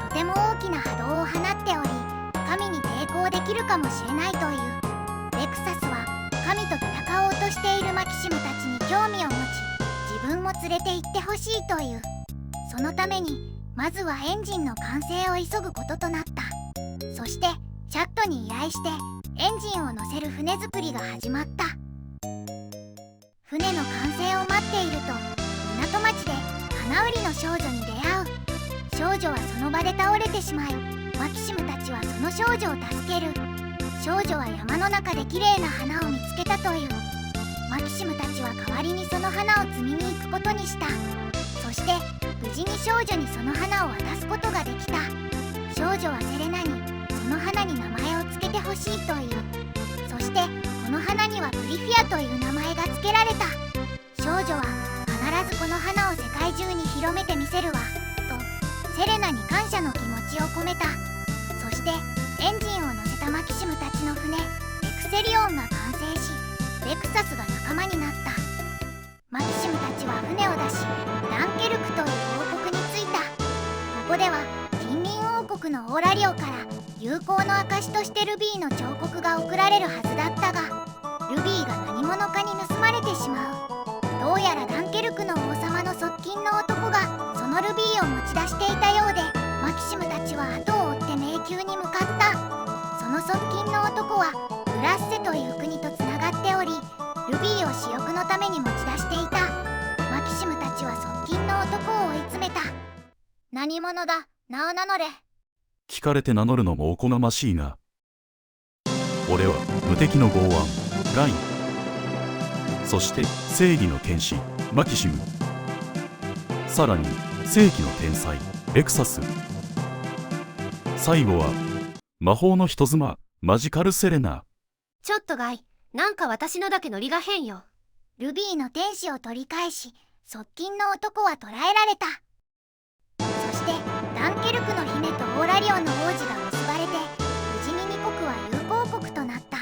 とても大きな波動を放っており、神に抵抗できるかもしれないという。レクサスは神と戦おうとしているマキシムたちに興味を持ち、自分も連れて行ってほしいという。そのためにまずはエンジンの完成を急ぐこととなった。そしてチャットに依頼してエンジンを乗せる船作りが始まった。船の完成を待っていると港町で花売りの少女に出会う。少女はその場で倒れてしまい、マキシムたちはその少女を助ける。少女は山の中で綺麗な花を見つけたという。マキシムたちは代わりにその花を摘みに行くことにした。そして無事に少女にその花を渡すことができた。少女はセレナにその花に名前を付けてほしいという。そしてこの花にはプリフィアという名前が付けられた。少女は必ずこの花を世界中に広めてみせるわとセレナに感謝の気持ちを込めた。そしてエンジンを乗せたマキシムたちの船エクセリオンが完成し、レクサスが仲間になった。マキシムたちは船を出しダンケルクという王国に着いた。ここでは近隣王国のオーラリオから友好の証としてルビーの彫刻が贈られるはずだったが、ルビーが何者かに盗まれてしまう。どうやらダンケルクの王様の側近の男がそのルビーを持ち出していたようで、マキシムたちは後を追って迷宮に向かった。その側近の男はグラッセという国とつながっており、ルビーを私欲のために持ち出していた。マキシムたちは側近の男を追い詰めた。何者だ、名を名乗れ。聞かれて名乗るのもおこがましいが、俺は無敵の剛腕ガイン、そして正義の天使マキシム、さらに正義の天才レクサス、最後は魔法の人妻マジカルセレナ。ちょっとガイ、なんか私のだけノリが変よ。ルビーの天使を取り返し、側近の男は捕らえられた。そしてダンケルクの姫とオーラリオの王子が結ばれて、無事に2国は友好国となった。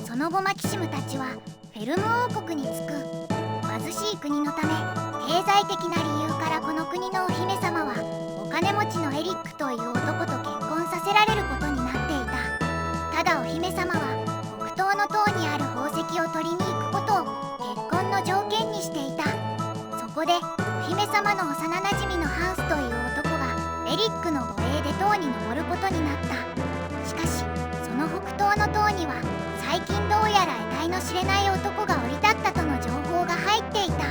その後マキシムたちはフェルム王国に着く。貧しい国のため経済的な理由からこの国のお姫様はお金持ちのエリックという男と結婚させられることになっていた。ただお姫様は北東の塔にある宝石を取りに行くことを結婚の条件にしていた。そこでお姫様の幼なじみのハンスという男がエリックの護衛で塔に登ることになった。しかしその北東の塔には最近どうやら得体の知れない男が降り立ったとの情報が入っていた。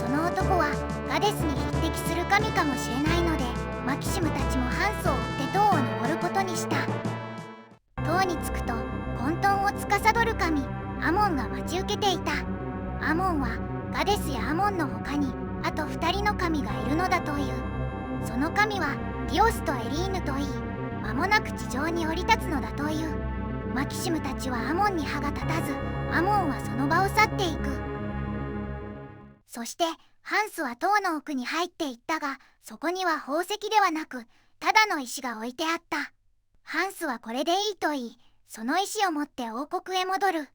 その男はガデスに匹敵する神かもしれないので、マキシムたちもハンスを追って塔を登ることにした。塔に着くと混沌を司る神アモンが待ち受けていた。アモンはガデスやアモンの他にあと2人の神がいるのだという。その神はディオスとエリーヌといい、間もなく地上に降り立つのだという。マキシムたちはアモンに歯が立たず、アモンはその場を去っていく。そしてハンスは塔の奥に入っていったが、そこには宝石ではなくただの石が置いてあった。ハンスはこれでいいと言い、その石を持って王国へ戻る。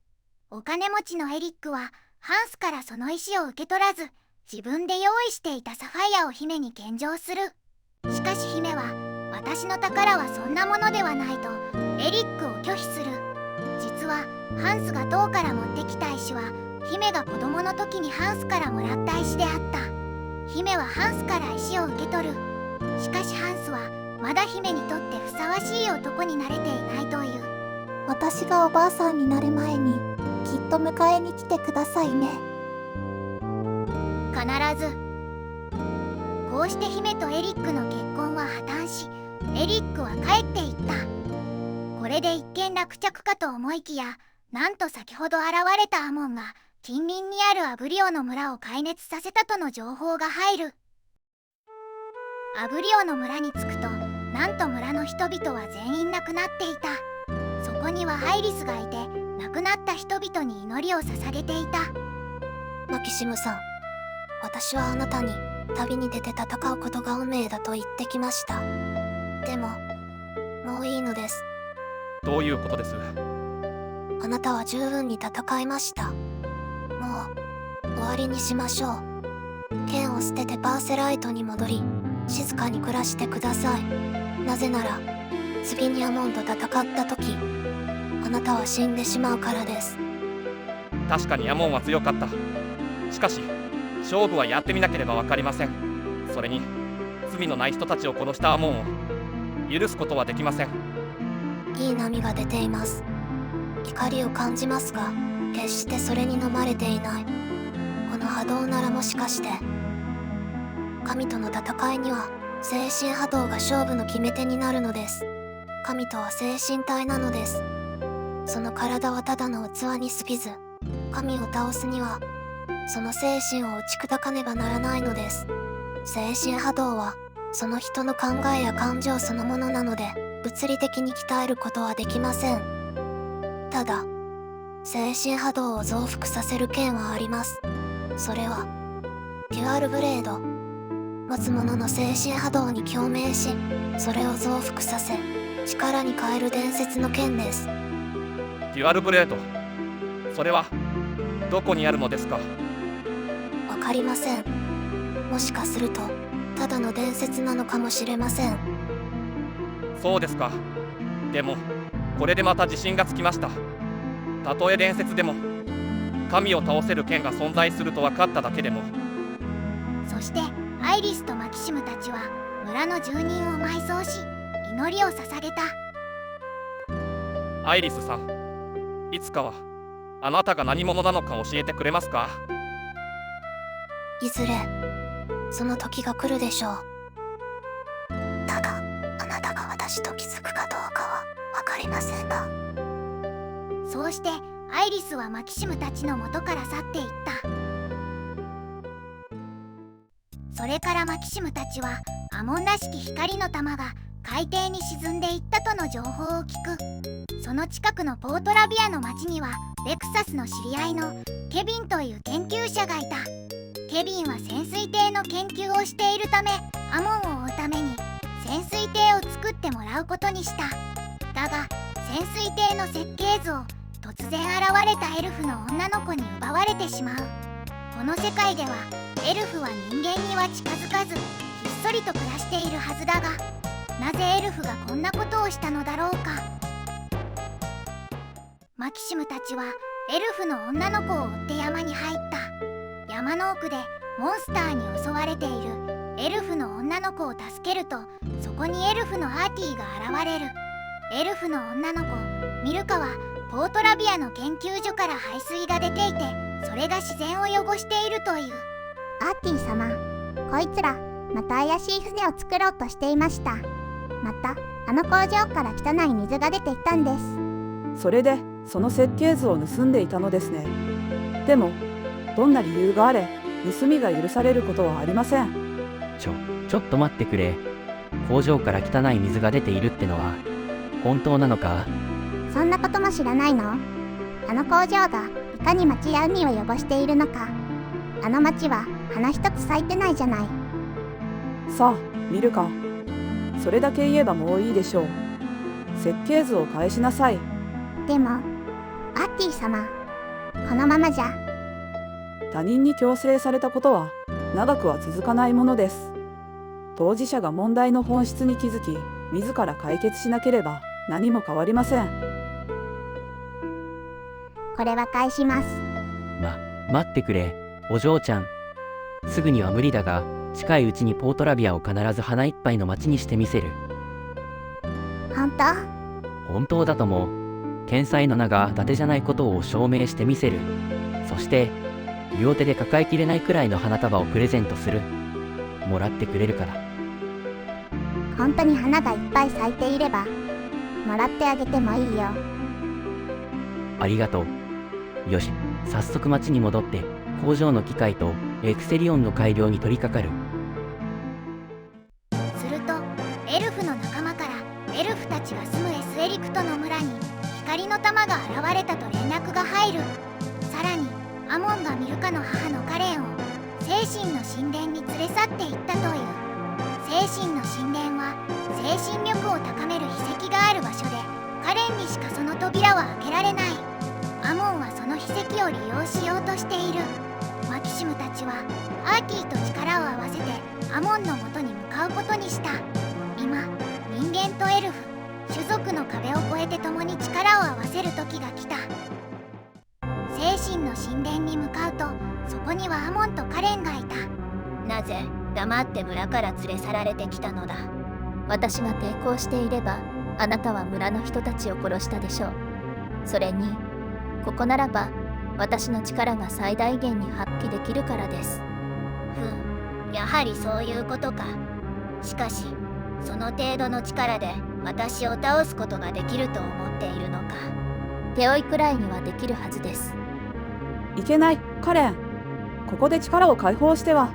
お金持ちのエリックはハンスからその石を受け取らず、自分で用意していたサファイアを姫に献上する。しかし姫は私の宝はそんなものではないとエリックを拒否する。実実はハンスが塔から持ってきた石は姫が子供の時にハンスからもらった石であった。姫はハンスから石を受け取る。しかしハンスはまだ姫にとってふさわしい男になれていないという。私がおばあさんになる前にきっと迎えに来てくださいね。必ず。こうして姫とエリックの結婚は破綻し、エリックは帰っていった。これで一件落着かと思いきや、なんと先ほど現れたアモンが近隣にあるアブリオの村を壊滅させたとの情報が入る。アブリオの村に着くと、なんと村の人々は全員亡くなっていた。そこにはアイリスがいて、亡くなった人々に祈りを捧げていた。マキシムさん、私はあなたに旅に出て戦うことが運命だと言ってきました。でも、もういいのです。どういうことです？あなたは十分に戦いました。もう終わりにしましょう。剣を捨ててパーセライトに戻り、静かに暮らしてください。なぜなら次にアモンと戦った時、あなたは死んでしまうからです。確かにアモンは強かった。しかし勝負はやってみなければ分かりません。それに罪のない人たちを殺したアモンを許すことはできません。いい波が出ています。怒りを感じますが、決してそれに飲まれていない。この波動ならもしかして、神との戦いには精神波動が勝負の決め手になるのです。神とは精神体なのです。その体はただの器に過ぎず、神を倒すにはその精神を打ち砕かねばならないのです。精神波動はその人の考えや感情そのものなので、物理的に鍛えることはできません。ただ、精神波動を増幅させる剣はあります。それはデュアルブレード。持つ者の精神波動に共鳴し、それを増幅させ力に変える伝説の剣です。デュアルブレード、それはどこにあるのですか？わかりません。もしかするとただの伝説なのかもしれません。そうですか。でもこれでまた自信がつきました。たとえ伝説でも神を倒せる剣が存在すると分かっただけでも。そしてアイリスとマキシムたちは村の住人を埋葬し、祈りを捧げた。アイリスさん、いつかはあなたが何者なのか教えてくれますか？いずれその時が来るでしょう。ただ、あなたが私と気づくかどうかは分かりませんが。そうしてアイリスはマキシムたちの元から去っていった。それからマキシムたちはアモンらしき光の玉が海底に沈んでいったとの情報を聞く。その近くのポートラビアの町にはレクサスの知り合いのケビンという研究者がいた。ケビンは潜水艇の研究をしているため、アモンを追うために潜水艇を作ってもらうことにした。だが潜水艇の設計図を突然現れたエルフの女の子に奪われてしまう。この世界ではエルフは人間には近づかずひっそりと暮らしているはずだが、なぜエルフがこんなことをしたのだろうか。マキシムたちはエルフの女の子を追って山に入った。山の奥でモンスターに襲われているエルフの女の子を助けると、そこにエルフのアーティが現れる。エルフの女の子ミルカはポートラビアの研究所から排水が出ていて、それが自然を汚しているという。アーティ様、こいつらまた怪しい船を作ろうとしていました。またあの工場から汚い水が出ていたんです。それでその設計図を盗んでいたのですね。でもどんな理由があれ盗みが許されることはありません。ちょっと待ってくれ。工場から汚い水が出ているってのは本当なのか？そんなことも知らないの？あの工場がいかに町や海を汚しているのか。あの町は花一つ咲いてないじゃない。さあ見るか。それだけ言えばもういいでしょう。設計図を返しなさい。でもアッティ様、このままじゃ他人に強制されたことは長くは続かないものです。当事者が問題の本質に気づき自ら解決しなければ何も変わりません。これは返します。待ってくれ、お嬢ちゃん。すぐには無理だが、近いうちにポートラビアを必ず花いっぱいの街にしてみせる。本当？本当だとも。天才の名が伊達じゃないことを証明してみせる。そして、両手で抱えきれないくらいの花束をプレゼントする。もらってくれるから。本当に花がいっぱい咲いていれば、もらってあげてもいいよ。ありがとう。よし、早速町に戻って工場の機械とエクセリオンの改良に取り掛かる。するとエルフの仲間からエルフたちが住むエスエリクトの村に光の玉が現れたと連絡が入る。さらにアモンがミルカの母のカレンを精神の神殿に連れ去っていったという。精神の神殿は精神力を高める秘跡がある場所で、カレンにしかその扉は開けられない。アモンはその秘跡を利用しようとしている。マキシムたちはアーティと力を合わせてアモンの元に向かうことにした。今、人間とエルフ、種族の壁を越えて共に力を合わせる時が来た。精神の神殿に向かうと、そこにはアモンとカレンがいた。なぜ黙って村から連れ去られてきたのだ。私が抵抗していれば、あなたは村の人たちを殺したでしょう。それに、ここならば私の力が最大限に発揮できるからです。やはりそういうことか。しかしその程度の力で私を倒すことができると思っているのか。手負いくらいにはできるはずです。いけない、カレン。ここで力を解放しては、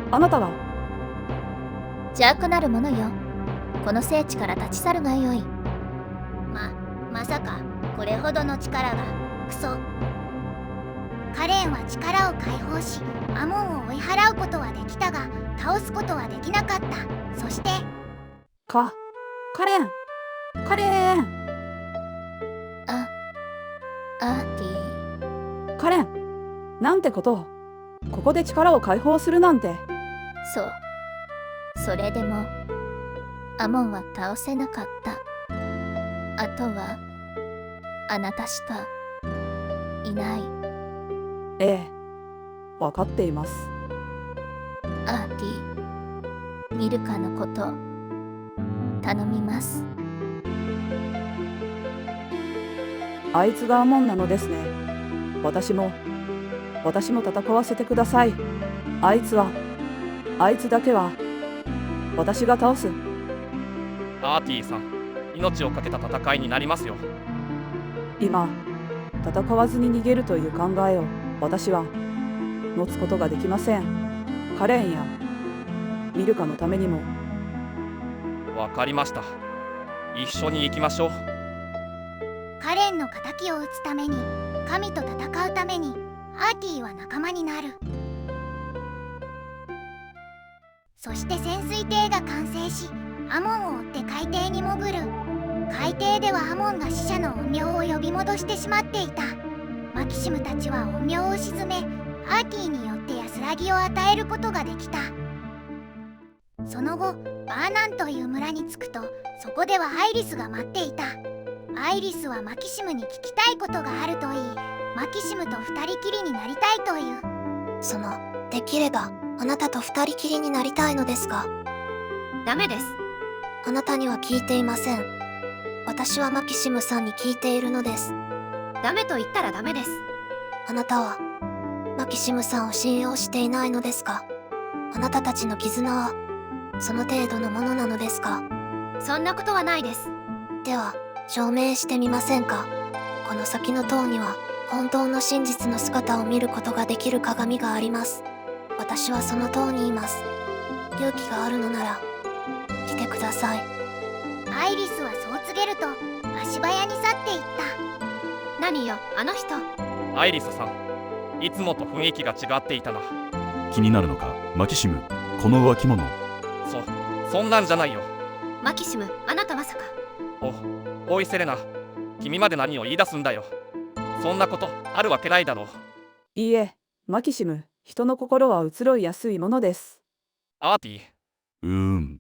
あなたは。邪悪なるものよ。この聖地から立ち去るがよい。まさかこれほどの力が。クソ。カレンは力を解放し、アモンを追い払うことはできたが、倒すことはできなかった。そしてカレンアーティ。カレン、なんてことを。ここで力を解放するなんて。そう。それでもアモンは倒せなかった。あとはあなたしかいない。ええ、わかっています。アーティ、ミルカのこと頼みます。あいつがアモンなのですね。私も戦わせてください。あいつだけは私が倒す。アーティさん、命を懸けた戦いになりますよ。今、戦わずに逃げるという考えを私は持つことができません。カレンやミルカのためにも。わかりました。一緒に行きましょう。カレンの仇を討つために、神と戦うために、アーティは仲間になる。そして潜水艇が完成し、アモンを追って海底に潜る。海底ではアモンが死者の怨霊を呼び戻してしまっていた。マキシムたちは怨霊を鎮め、アーティによって安らぎを与えることができた。その後、バーナンという村に着くと、そこではアイリスが待っていた。アイリスはマキシムに聞きたいことがあるといい、マキシムと二人きりになりたいという。できればあなたと二人きりになりたいのですが。ダメです。あなたには聞いていません。私はマキシムさんに聞いているのです。ダメと言ったらダメです。あなたはマキシムさんを信用していないのですか？あなたたちの絆はその程度のものなのですか？そんなことはないです。では証明してみませんか？この先の塔には本当の真実の姿を見ることができる鏡があります。私はその塔にいます。勇気があるのなら来てください。アイリスはそう告げると足早に去っていった。何よ、あの人。アイリスさん、いつもと雰囲気が違っていたな。気になるのか、マキシム、この浮気者。そんなんじゃないよ。マキシム、あなたまさか。おいセレナ、君まで何を言い出すんだよ。そんなことあるわけないだろう。いいえ、マキシム、人の心は移ろいやすいものです。アーティ。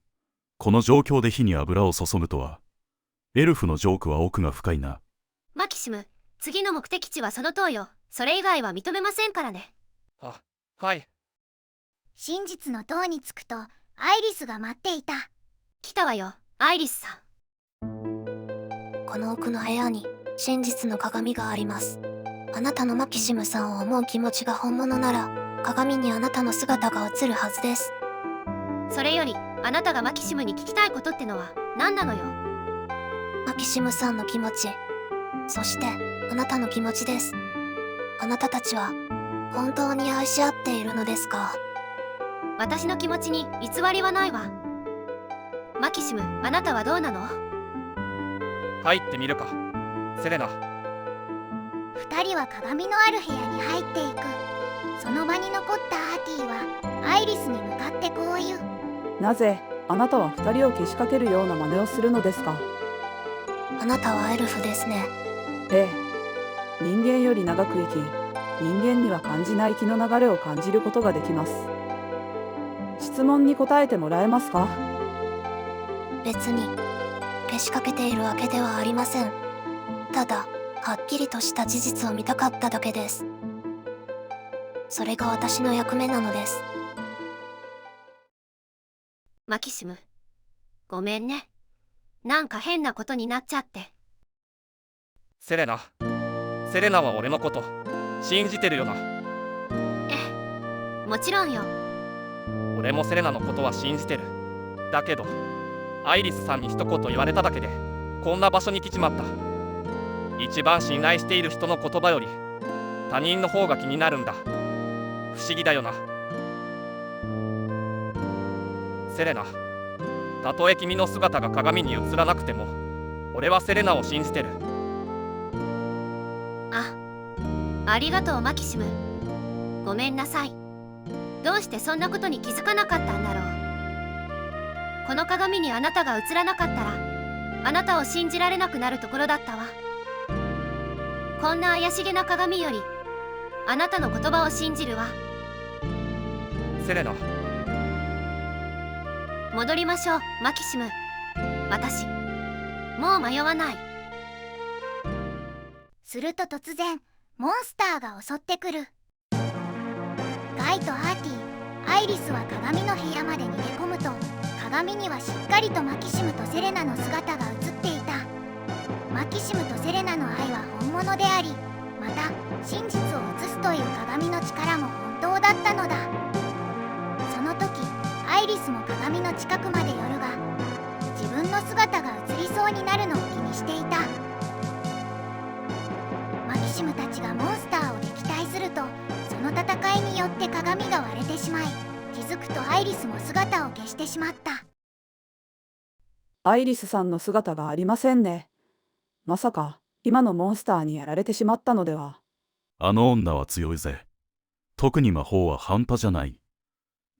この状況で火に油を注ぐとは。エルフのジョークは奥が深いな。マキシム、次の目的地はその塔よ。それ以外は認めませんからね。はい。真実の塔に着くとアイリスが待っていた。来たわよ、アイリスさん。この奥の部屋に真実の鏡があります。あなたのマキシムさんを思う気持ちが本物なら、鏡にあなたの姿が映るはずです。それよりあなたがマキシムに聞きたいことってのは何なのよ。マキシムさんの気持ち、そしてあなたの気持ちです。あなたたちは本当に愛し合っているのですか？私の気持ちに偽りはないわ。マキシム、あなたはどうなの？入ってみるか、セレナ。二人は鏡のある部屋に入っていく。その場に残ったアーティはアイリスに向かってこう言う。なぜあなたは2人をけしかけるような真似をするのですか？あなたはエルフですね。ええ、人間より長く生き、人間には感じない気の流れを感じることができます。質問に答えてもらえますか？別にけしかけているわけではありません。ただはっきりとした事実を見たかっただけです。それが私の役目なのです。マキシム、ごめんね。なんか変なことになっちゃって。セレナは俺のこと信じてるよな。ええ、もちろんよ。俺もセレナのことは信じてる。だけどアイリスさんに一言言われただけでこんな場所に来ちまった。一番信頼している人の言葉より他人の方が気になるんだ。不思議だよな。セレナ、たとえ君の姿が鏡に映らなくても俺はセレナを信じてる。ありがとうマキシム。ごめんなさい。どうしてそんなことに気づかなかったんだろう。この鏡にあなたが映らなかったらあなたを信じられなくなるところだったわ。こんな怪しげな鏡よりあなたの言葉を信じるわ。セレナ、戻りましょうマキシム。私もう迷わない。すると突然モンスターが襲ってくる。ガイとアーティ、アイリスは鏡の部屋まで逃げ込むと、鏡にはしっかりとマキシムとセレナの姿が映っていた。マキシムとセレナの愛は本物であり、また真実を映すという鏡の力も本当だったのだ。その時アイリスも鏡の近くまで寄るが、自分の姿が映りそうになるのを気にしていた。マキシムたちがモンスターを撃退すると、その戦いによって鏡が割れてしまい、気づくとアイリスも姿を消してしまった。アイリスさんの姿がありませんね。まさか今のモンスターにやられてしまったのでは。あの女は強いぜ。特に魔法は半端じゃない。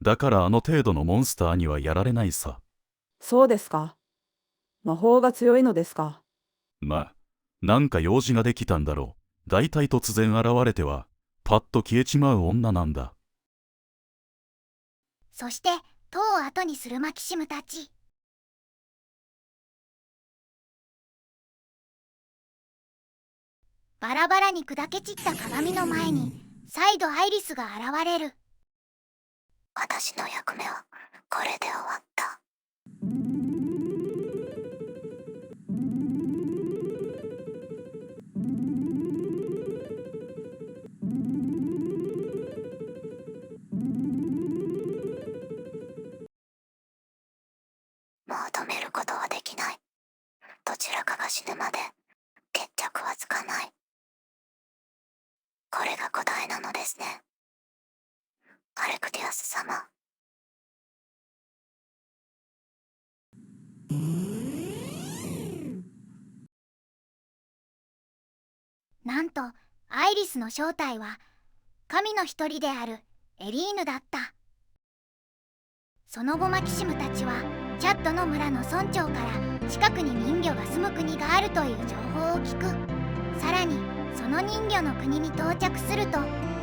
だからあの程度のモンスターにはやられないさ。そうですか。魔法が強いのですか。なんか用事ができたんだろう。だいたい突然現れてはパッと消えちまう女なんだ。そして塔を後にするマキシムたち。バラバラに砕け散った鏡の前に再度アイリスが現れる。私の役目はこれで終わった。もう止めることはできない。どちらかが死ぬまで決着はつかない。これが答えなのですね、アレクティアス様。なんとアイリスの正体は神の一人であるエリーヌだった。その後マキシムたちはチャットの村の村長から近くに人魚が住む国があるという情報を聞く。さらにその人魚の国に到着すると、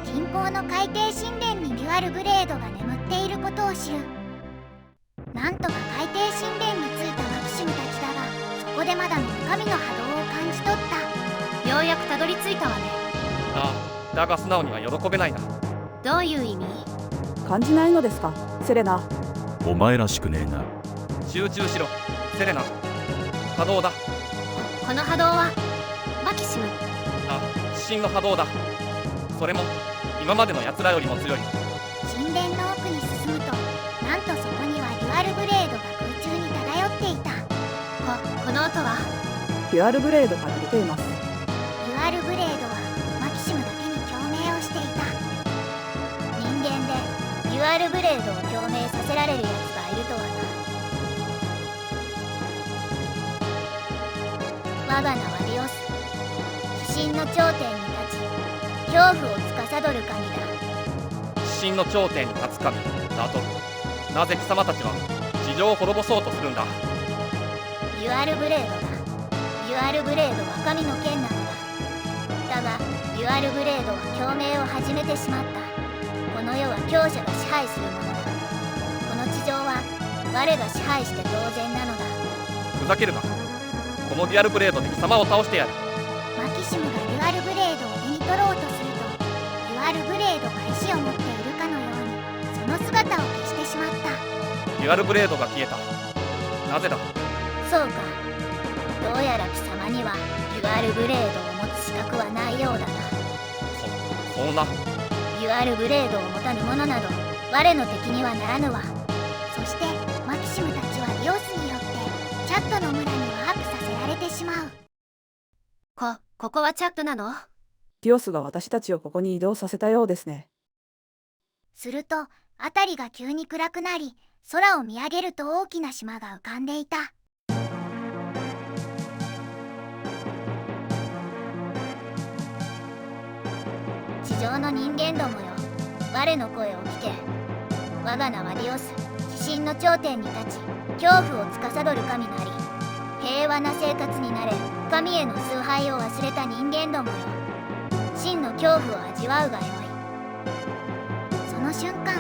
近郊の海底神殿にデュアルブレードが眠っていることを知る。なんとか海底神殿に着いたマキシムたちだが、そこでまだ神の波動を感じ取った。ようやくたどり着いたわね。ああ、だが素直には喜べないな。どういう意味？感じないのですか、セレナ。お前らしくねえな。集中しろ、セレナ。波動だ。この波動はマキシム。あ、真の波動だ。それも今までの奴らよりも強い。神殿の奥に進むと、なんとそこにはデュアルブレードが空中に漂っていた。この音は？デュアルブレードから出ています。デュアルブレードはマキシムだけに共鳴をしていた。人間でデュアルブレードを共鳴させられるやつがいるとはな。我が名はディオス。鬼神の頂点に立ち、恐怖を司る神だ。真の頂点に立つ神だと。なぜ貴様たちは地上を滅ぼそうとするんだ。デュアルブレードだ。デュアルブレードは神の剣なのだ。だがデュアルブレードは共鳴を始めてしまった。この世は強者が支配するものだ。この地上は我が支配して当然なのだ。ふざけるな。このデュアルブレードで貴様を倒してやる。マキシムがデュアルブレードを手に取ろうとすると、デュアルブレードが意志を持っているかのようにその姿を消してしまった。デュアルブレードが消えた。なぜだ。そうか。どうやら貴様にはデュアルブレードを持つ資格はないようだな。そんな。デュアルブレードを持たぬ者など我の敵にはならぬわ。そしてマキシムたちはディオスによってチャットの村にワープさせられてしまう。ここはチャットなの？ディオスが私たちをここに移動させたようですね。すると辺りが急に暗くなり、空を見上げると大きな島が浮かんでいた。地上の人間どもよ、我の声を聞け。我が名はディオス。鬼神の頂点に立ち、恐怖を司る神なり。平和な生活になれ。神への崇拝を忘れた人間どもよ、真の恐怖を味わうがよい。その瞬間、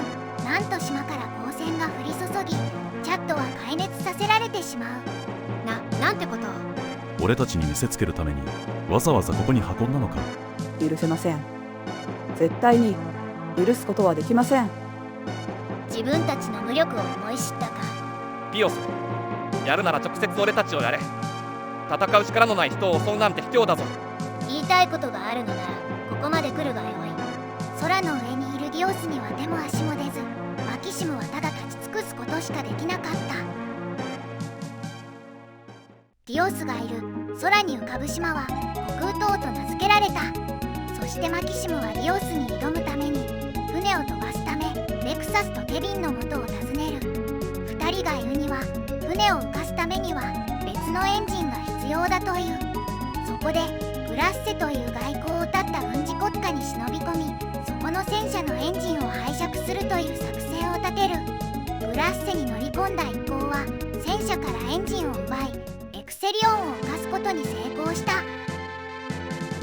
なんと島から光線が降り注ぎ、チャットは壊滅させられてしまう。なんてこと。俺たちに見せつけるためにわざわざここに運んだのか。許せません。絶対に許すことはできません。自分たちの無力を思い知ったか。ディオス、やるなら直接俺たちをやれ。戦う力のない人を襲うなんて卑怯だぞ。言いたいことがあるのならここまで来るがよい。空の上にいるディオスには手も足も出ず、マキシムはただ立ち尽くすことしかできなかった。ディオスがいる空に浮かぶ島は虚空島と名付けられた。そしてマキシムはディオスに挑むために船を飛ばすためレクサスとケビンの元を訪ねる。2人がいるには船を浮かすためには別のエンジンが必要だという。そこでグラッセという外交を断った軍事国家に忍び込み、そこの戦車のエンジンを拝借するという作戦を立てる。グラッセに乗り込んだ一行は戦車からエンジンを奪い、エクセリオンを浮かすことに成功した。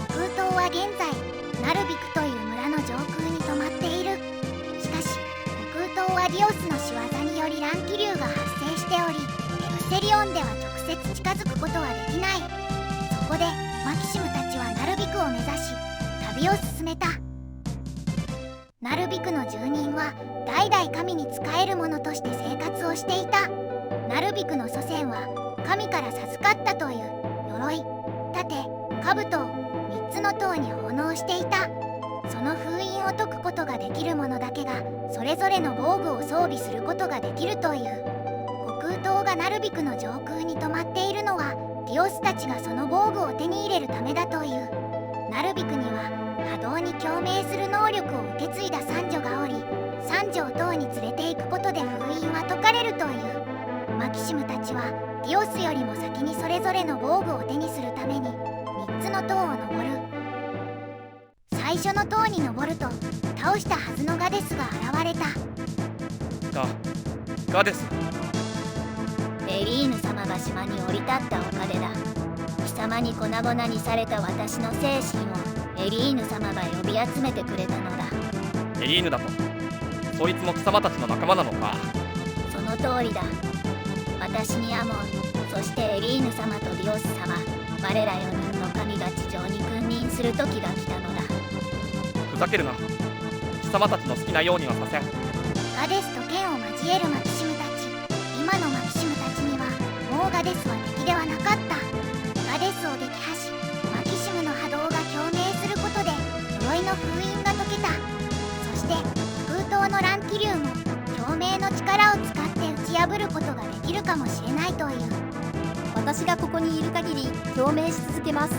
虚空島は現在ナルビクという村の上空に止まっている。しかし虚空島はディオスの仕業により乱気流が発生しており、エクセリオンでは直接近づくことはできない。そこでマキシムたちはナルビクを目指し旅を進めた。ナルビクの住人は代々神に仕える者として生活をしていた。ナルビクの祖先は神から授かったという鎧、盾、兜を3つの塔に奉納していた。その封印を解くことができる者だけがそれぞれの防具を装備することができるという。虚空島がナルビクの上空に止まっているのはディオスたちがその防具を手に入れるためだという。ナルビクには波動に共鳴する能力を受け継いだ三女がおり、三女を塔に連れて行くことで封印は解かれるという。マキシムたちはディオスよりも先にそれぞれの防具を手にするために3つの塔を登る。最初の塔に登ると倒したはずのガデスが現れた。ガデス。エリーヌ様が島に降り立ったおかげだ。貴様に粉々にされた私の精神をエリーヌ様が呼び集めてくれたのだ。エリーヌだと。そいつも貴様たちの仲間なのか。その通りだ。私にアモン、そしてエリーヌ様とディオス様、我ら4人の神が地上に君する時が来たのだ。ふざけるな。貴様たちの好きなようにはさせん。ガデスと剣を交えるマキシムたち。今のマキシムたちにはもうガデスは敵ではなかった。ガデスを撃破し、マキシムの波動が共鳴することで呪いの封印が解けた。そして空島の乱気流も共鳴の力を使って打ち破ることができるかもしれないという。私がここにいる限り共鳴し続けます。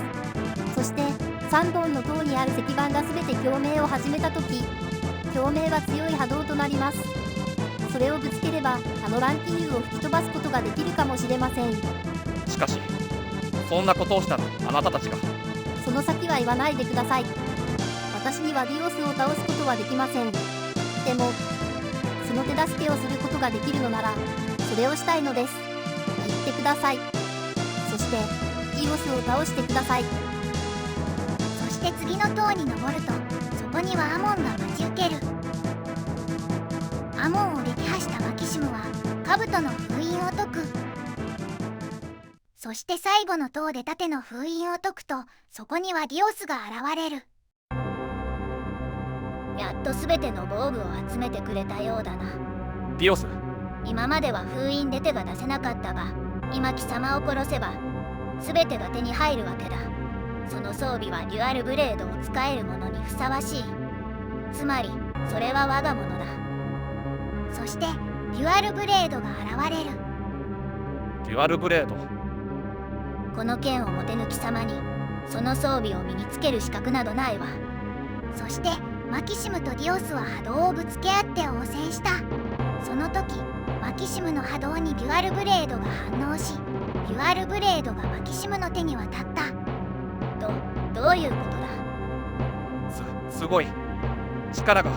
そして3本の塔にある石板が全て共鳴を始めた時、共鳴は強い波動となります。それをぶつければあの乱気流を吹き飛ばすことができるかもしれません。しかしそんなことをしたらあなたたちが。その先は言わないでください。私にはディオスを倒すことはできません。でもその手助けをすることができるのならそれをしたいのです。言ってください。そしてディオスを倒してください。そして次の塔に登ると、そこにはアモンが待ち受ける。アモンを撃破したマキシムは兜の封印を解く。そして最後の塔で盾の封印を解くと、そこにはディオスが現れる。やっと全ての防具を集めてくれたようだな。ディオス、今までは封印で手が出せなかったが、今貴様を殺せば全てが手に入るわけだ。その装備はデュアルブレードを使えるものにふさわしい。つまりそれは我がものだ。そしてデュアルブレードが現れる。デュアルブレード。この剣を持てぬ貴様にその装備を身につける資格などないわ。そしてマキシムとディオスは波動をぶつけ合って応戦した。その時マキシムの波動にデュアルブレードが反応し、デュアルブレードがマキシムの手に渡った。どういうことだ。すごい。力が、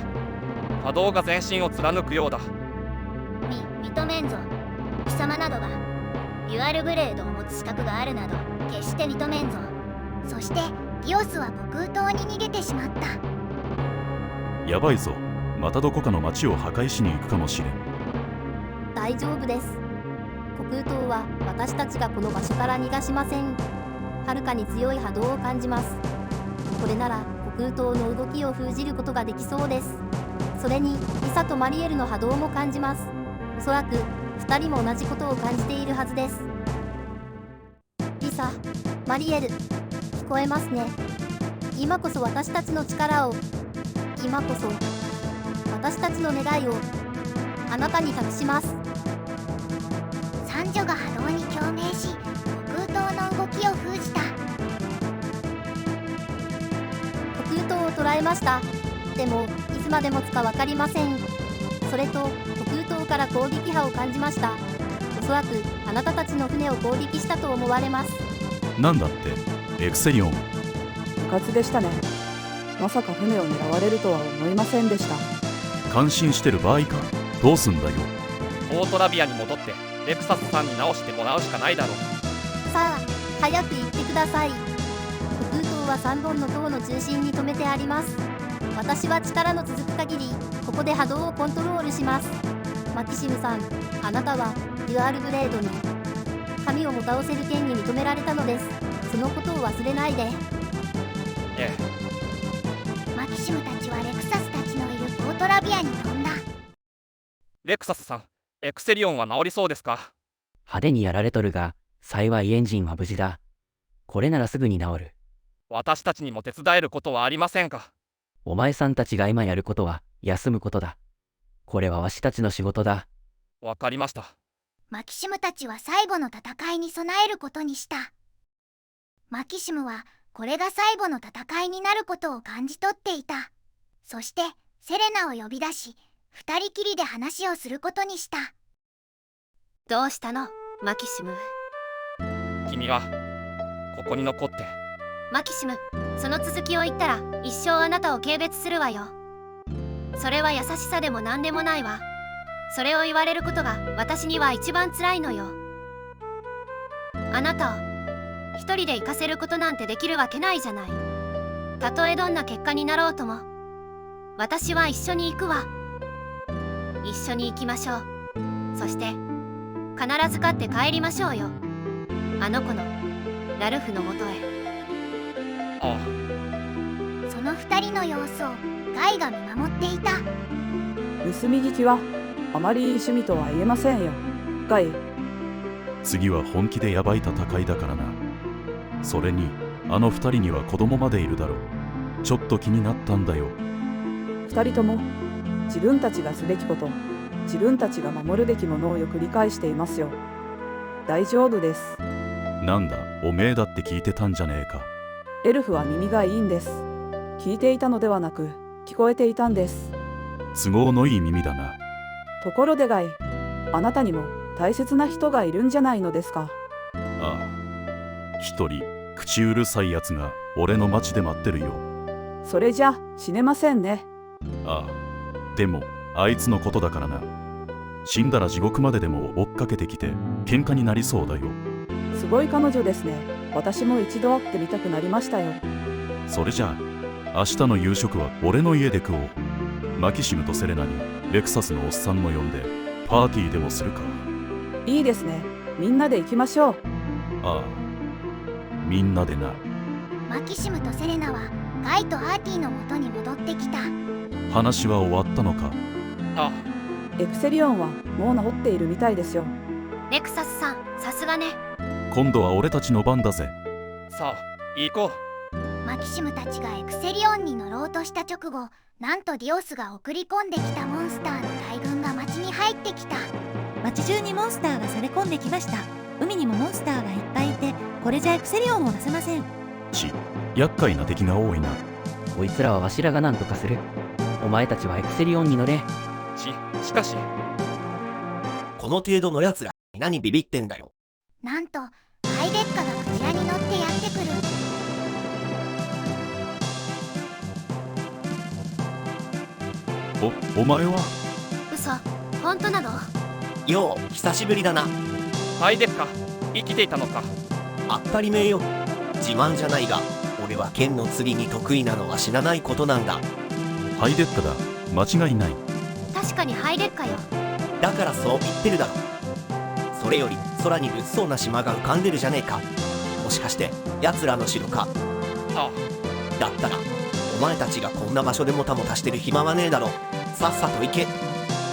波動が全身を貫くようだ。認めんぞ。貴様などがデュアルブレードを持つ資格があるなど決して認めんぞ。そしてディオスは虚空島に逃げてしまった。やばいぞ。またどこかの町を破壊しに行くかもしれん。大丈夫です。虚空島は私たちがこの場所から逃がしません。はるかに強い波動を感じます。これなら虚空島の動きを封じることができそうです。それにリサとマリエルの波動も感じます。おそらく2人も同じことを感じているはずです。リサ、マリエル、聞こえますね。今こそ私たちの力を、今こそ私たちの願いをあなたに託します。三女が波動に共鳴し、虚空島の動きを封じた。虚空島を捉えました。でもいつまで持つか分かりません。それと虚空島から攻撃波を感じました。おそらくあなたたちの船を攻撃したと思われます。なんだってエクセリオン。部活でしたね。まさか船を狙われるとは思いませんでした。感心してる場合か。どうすんだよ。オートラビアに戻ってレクサスさんに直してもらうしかないだろう。さあ早く行ってください。虚空島は3本の塔の中心に止めてあります。私は力の続く限りここで波動をコントロールします。マキシムさん、あなたはデュアルブレードに神をも倒せる剣に認められたのです。そのことを忘れないで。えマキシムたちはレクサスたちのいるオートラビアに飛んだ。レクサスさん、エクセリオンは治りそうですか？派手にやられとるが、幸いエンジンは無事だ。これならすぐに治る。私たちにも手伝えることはありませんか？お前さんたちが今やることは休むことだ。これはわしたちの仕事だ。わかりました。マキシムたちは最後の戦いに備えることにした。マキシムはこれが最後の戦いになることを感じ取っていた。そしてセレナを呼び出し、二人きりで話をすることにした。どうしたの、マキシム。君はここに残って。マキシム、その続きを言ったら一生あなたを軽蔑するわよ。それは優しさでも何でもないわ。それを言われることが私には一番辛いのよ。あなたを一人で行かせることなんてできるわけないじゃない。たとえどんな結果になろうとも私は一緒に行くわ。一緒に行きましょう。そして必ず勝って帰りましょうよ。あの子のラルフのもとへ。ああ。の2人の様子をガイが見守っていた。盗み聞きはあまりいい趣味とは言えませんよ。ガイ、次は本気でヤバい戦いだからな。それにあの2人には子供までいるだろう。ちょっと気になったんだよ。2人とも自分たちがすべきこと、自分たちが守るべきものをよく理解していますよ。大丈夫です。なんだ、おめえだって聞いてたんじゃねえか。エルフは耳がいいんです。聞いていたのではなく聞こえていたんです。都合のいい耳だな。ところでガイ、あなたにも大切な人がいるんじゃないのですか。ああ、一人口うるさいやつが俺の町で待ってるよ。それじゃ死ねませんね。ああ、でもあいつのことだからな。死んだら地獄まででも追っかけてきて喧嘩になりそうだよ。すごい彼女ですね。私も一度会ってみたくなりましたよ。それじゃあ明日の夕食は俺の家で食おう。マキシムとセレナにレクサスのおっさんも呼んでパーティーでもするか。いいですね。みんなで行きましょう。ああ、みんなでな。マキシムとセレナはガイとアーティの元に戻ってきた。話は終わったのか。あ、エクセリオンはもう治っているみたいですよ。レクサスさん、さすがね。今度は俺たちの番だぜ。さあ行こマキシムたちがエクセリオンに乗ろうとした直後、なんとディオスが送り込んできたモンスターの大群が町に入ってきた。町中にモンスターがされ込んできました。海にもモンスターがいっぱいいて、これじゃエクセリオンを出せません。厄介な敵が多いな。こいつらはわしらがなんとかする。お前たちはエクセリオンに乗れ。しかしこの程度のやつらに何ビビってんだよ。なんとハイデッカがクジラに乗ってやってくる。お前は。嘘、本当なの？よう久しぶりだな。ハイデッカ生きていたのか。当たり前よ。自慢じゃないが俺は剣の釣りに得意なのは知らないことなんだ。ハイデッカだ、間違いない。確かにハイデッカよ。だからそう言ってるだろ。それより空に物騒な島が浮かんでるじゃねえか。もしかして奴らの城か。あ、だったらお前たちがこんな場所でもたもたしてる暇はねえだろ。さっさと行け。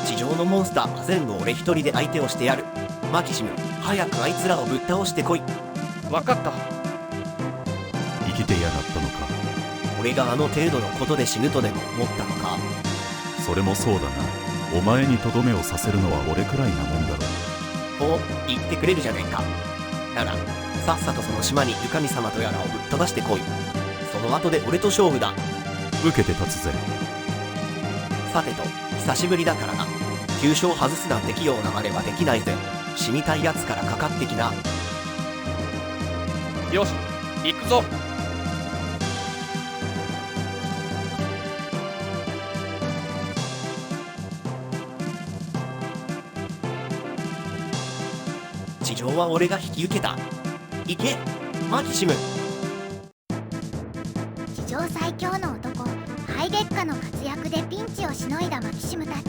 地上のモンスターは全部俺一人で相手をしてやる。マキシム、早くあいつらをぶっ倒してこい。わかった。生きてやがったのか。俺があの程度のことで死ぬとでも思ったのか。それもそうだが、お前にとどめをさせるのは俺くらいなもんだろう。お、言ってくれるじゃねえか。ならさっさとその島にいる神様とやらをぶっ飛ばしてこい。その後で俺と勝負だ。受けて立つぜ。さてと久しぶりだからな。急所を外すなんて器用な真似はできないぜ。死にたいやつからかかってきな。よし行くぞ。地上は俺が引き受けた。行けマキシム。地上最強の男ハイデッカの活躍でピンチをしのいだマキシムたち。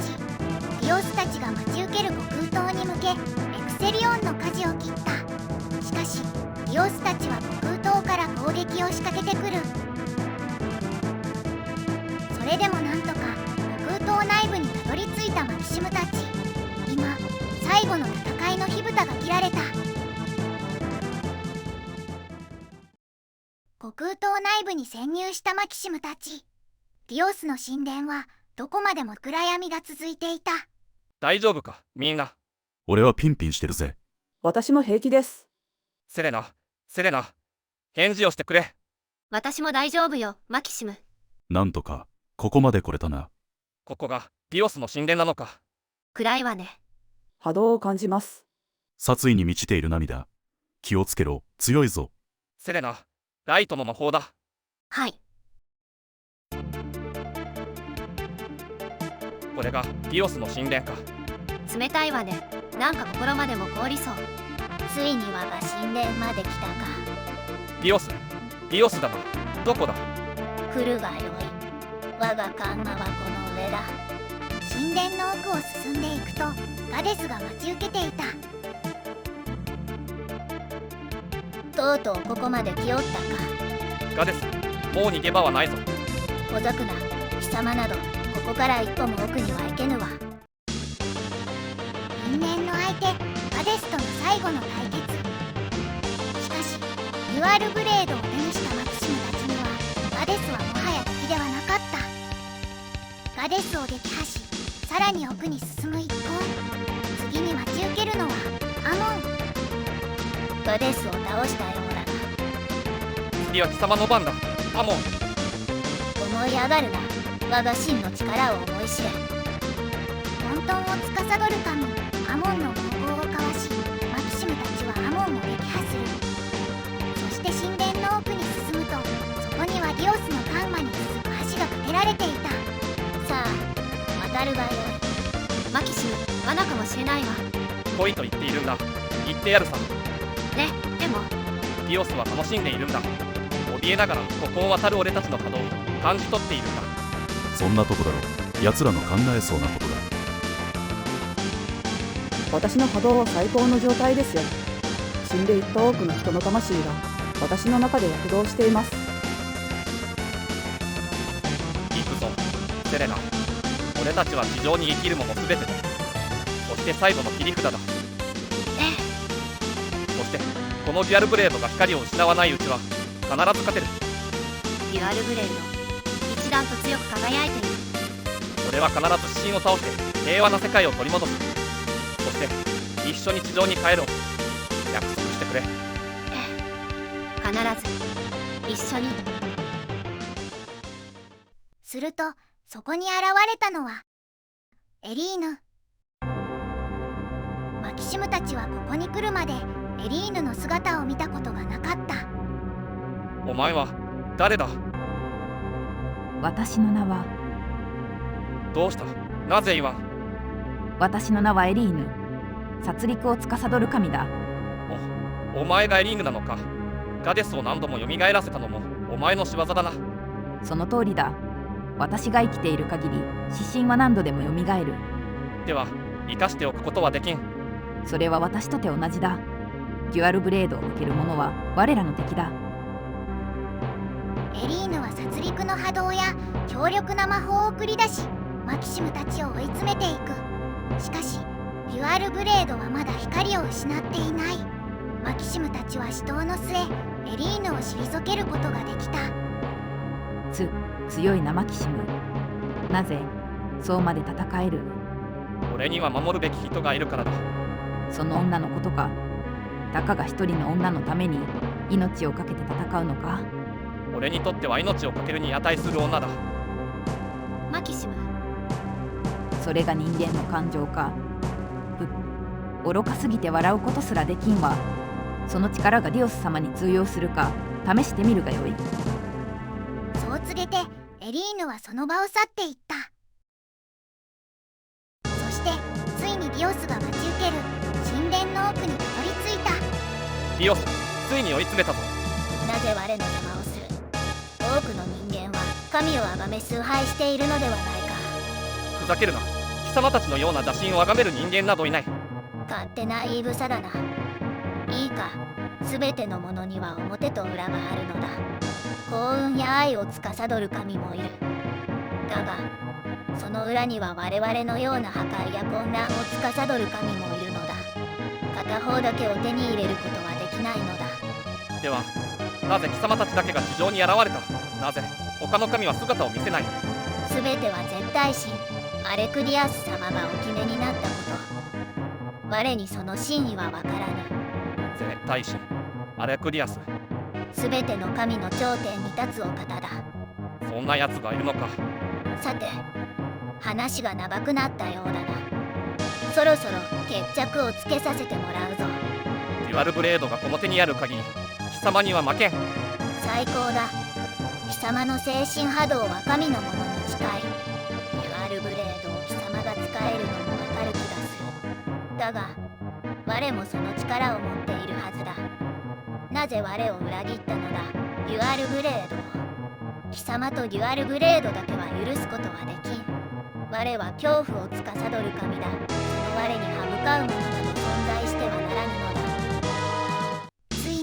ディオスたちが待ち受ける極空島に向けエクセリオンの舵を切った。しかしディオスたちは極空島から攻撃を仕掛けてくる。それでもなんとか極空島内部にたどり着いたマキシムたち。今最後の戦いの火蓋が切られた。極空島内部に潜入したマキシムたち。ディオスの神殿はどこまでも暗闇が続いていた。大丈夫かみんな。俺はピンピンしてるぜ。私も平気です。セレナ返事をしてくれ。私も大丈夫よ、マキシム。なんとかここまで来れたな。ここがディオスの神殿なのか。暗いわね。波動を感じます。殺意に満ちている涙。気をつけろ、強いぞ。セレナ、ライトの魔法だ。はい。これがディオスの神殿か。冷たいわね。なんか心までも凍りそう。ついに我が神殿まで来たか。ディオスだな。どこだ。来るがよい。我がカンガはこの上だ。神殿の奥を進んでいくとガデスが待ち受けていた。とうとうここまで来おったか。ガデス、もう逃げ場はないぞ。ほざくな貴様などここから一歩も奥には行けぬわ。因縁の相手ガデスとの最後の対決。しかしデュアルブレードを手にしたマキシムたちにはガデスはもはや敵ではなかった。ガデスを撃破しさらに奥に進む一行。次に待ち受けるのはアモン。ガデスを倒したようだな。次は貴様の番だ、アモン。思い上がるな。我が真の力を思い知れ。混沌を司る神アモンの猛攻をかわしマキシムたちはアモンを撃破する。そして神殿の奥に進むとそこにはディオスのカンマに続く橋が架けられていた。さあ渡るがよい。マキシム、罠かもしれないわ。来いと言っているんだ。言ってやるさ。でもディオスは楽しんでいるんだ。怯えながらここを渡る俺たちの波動を感じ取っているんだ。そんなとこだろ、奴らの考えそうなことだ。私の波動は最高の状態ですよ。死んでいった多くの人の魂が私の中で躍動しています。行くぞセレナ。俺たちは地上に生きるもの全てだ。そして最後の切り札だ。そしてこのデュアルブレードが光を失わないうちは必ず勝てる。デュアルブレード一段と強く輝いている。俺は必ず死神を倒して平和な世界を取り戻す。そして一緒に地上に帰ろう。約束してくれ。必ず一緒に。するとそこに現れたのはエリーヌ。マキシムたちはここに来るまでエリーヌの姿を見たことがなかった。お前は誰だ？私の名はどうした？なぜ言わん？私の名はエリーヌ。殺戮を司る神だ。お前がエリーヌなのか。ガデスを何度も蘇らせたのもお前の仕業だな。その通りだ。私が生きている限り指針は何度でも蘇る。では生かしておくことはできん。それは私とて同じだ。デュアルブレードを受ける者は我らの敵だ。エリーヌは殺戮の波動や強力な魔法を繰り出しマキシムたちを追い詰めていく。しかしデュアルブレードはまだ光を失っていない。マキシムたちは死闘の末エリーヌを退けることができた。強いなマキシム。なぜそうまで戦える？俺には守るべき人がいるからだ。その女のことか。たかが一人の女のために命を懸けて戦うのか。俺にとっては命を懸けるに値する女だ。マキシム、それが人間の感情か。愚かすぎて笑うことすらできんわ。その力がディオス様に通用するか試してみるがよい。そう告げてエリーヌはその場を去っていった。そしてついにディオスが待ち受ける神殿の奥にたどり着いた。ディオス、ついに追い詰めたぞ。なぜ我の邪魔をする？多くの人間は神を崇め崇拝しているのではないか。ふざけるな。貴様たちのような邪神を崇める人間などいない。勝手な言い草だな。いいか、全てのものには表と裏があるのだ。幸運や愛を司る神もいる。だがその裏には我々のような破壊や混乱を司る神もいるのだ。片方だけを手に入れることはできないのだ。ではなぜ貴様たちだけが地上に現れた？なぜ他の神は姿を見せない？全ては絶対神アレクディアス様がお決めになったこと。我にその真意は分からぬ。絶対神アレクディアス、全ての神の頂点に立つお方だ。そんな奴がいるのか。さて話が長くなったようだな。そろそろ決着をつけさせてもらうぞ。デュアルブレードがこの手にある限り貴様には負けん。最高だ。貴様の精神波動は神のものに近い。デュアルブレードを貴様が使えるのもわかる気がする。だが我もその力を持っているはずだ。なぜ我を裏切ったのだ、デュアルブレード。貴様とデュアルブレードだけは許すことはできん。我は恐怖を司る神だ。その我に歯向かう者など存在してはならぬのだ。ついに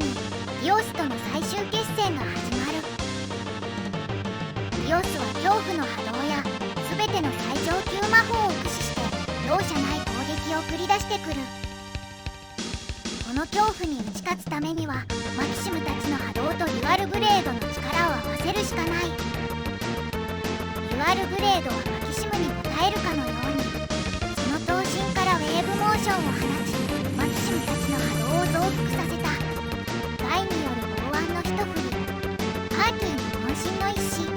ディオスとの最終決戦が始まる。ディオスは恐送り出してくる。この恐怖に打ち勝つためにはマキシムたちの波動とデュアルブレードの力を合わせるしかない。デュアルブレードはマキシムに応えるかのように、その刀身からウェーブモーションを放ち、マキシムたちの波動を増幅させた。ガイによる剛腕の一振り、アーティに渾身の一死、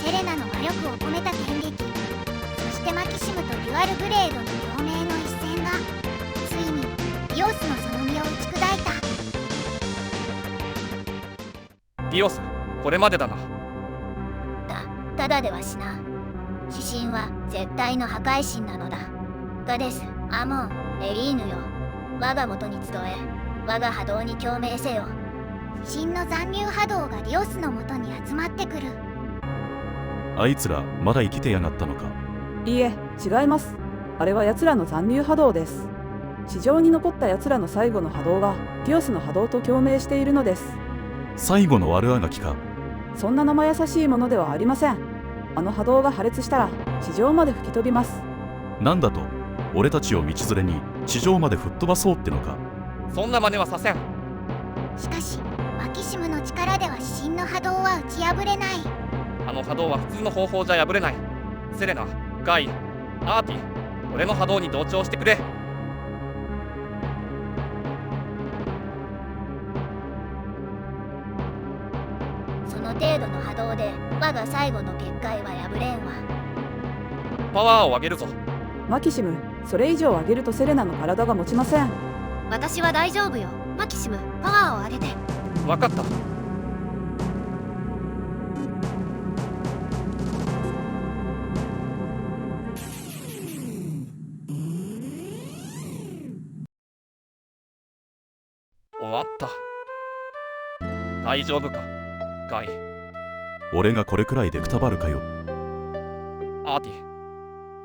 セレナの魔力を込めた剣撃、そしてマキシムとデュアルブレードの共鳴の一戦がついにディオスのその身を打ち砕いた。ディオス、これまでだな。ただでは死な。指針は絶対の破壊神なのだ。ガデス、アモン、エリーヌよ、我が元に集え、我が波動に共鳴せよ。指針の残留波動がディオスの元に集まってくる。あいつらまだ生きてやがったのか。いいえ、違います。あれは奴らの残留波動です。地上に残った奴らの最後の波動がディオスの波動と共鳴しているのです。最後の悪あがきか。そんな生優しいものではありません。あの波動が破裂したら地上まで吹き飛びます。なんだと、俺たちを道連れに地上まで吹っ飛ばそうってのか。そんな真似はさせん。しかしマキシムの力では指針の波動は打ち破れない。あの波動は普通の方法じゃ破れない。セレナ、ガイ、アーティ、俺の波動に同調してくれ。その程度の波動で我が最後の結界は破れんわ。パワーを上げるぞ。マキシム、それ以上上げるとセレナの体が持ちません。私は大丈夫よ。マキシム、パワーを上げて。分かった。終わった。大丈夫か、ガイ。俺がこれくらいでくたばるかよ。アーティ。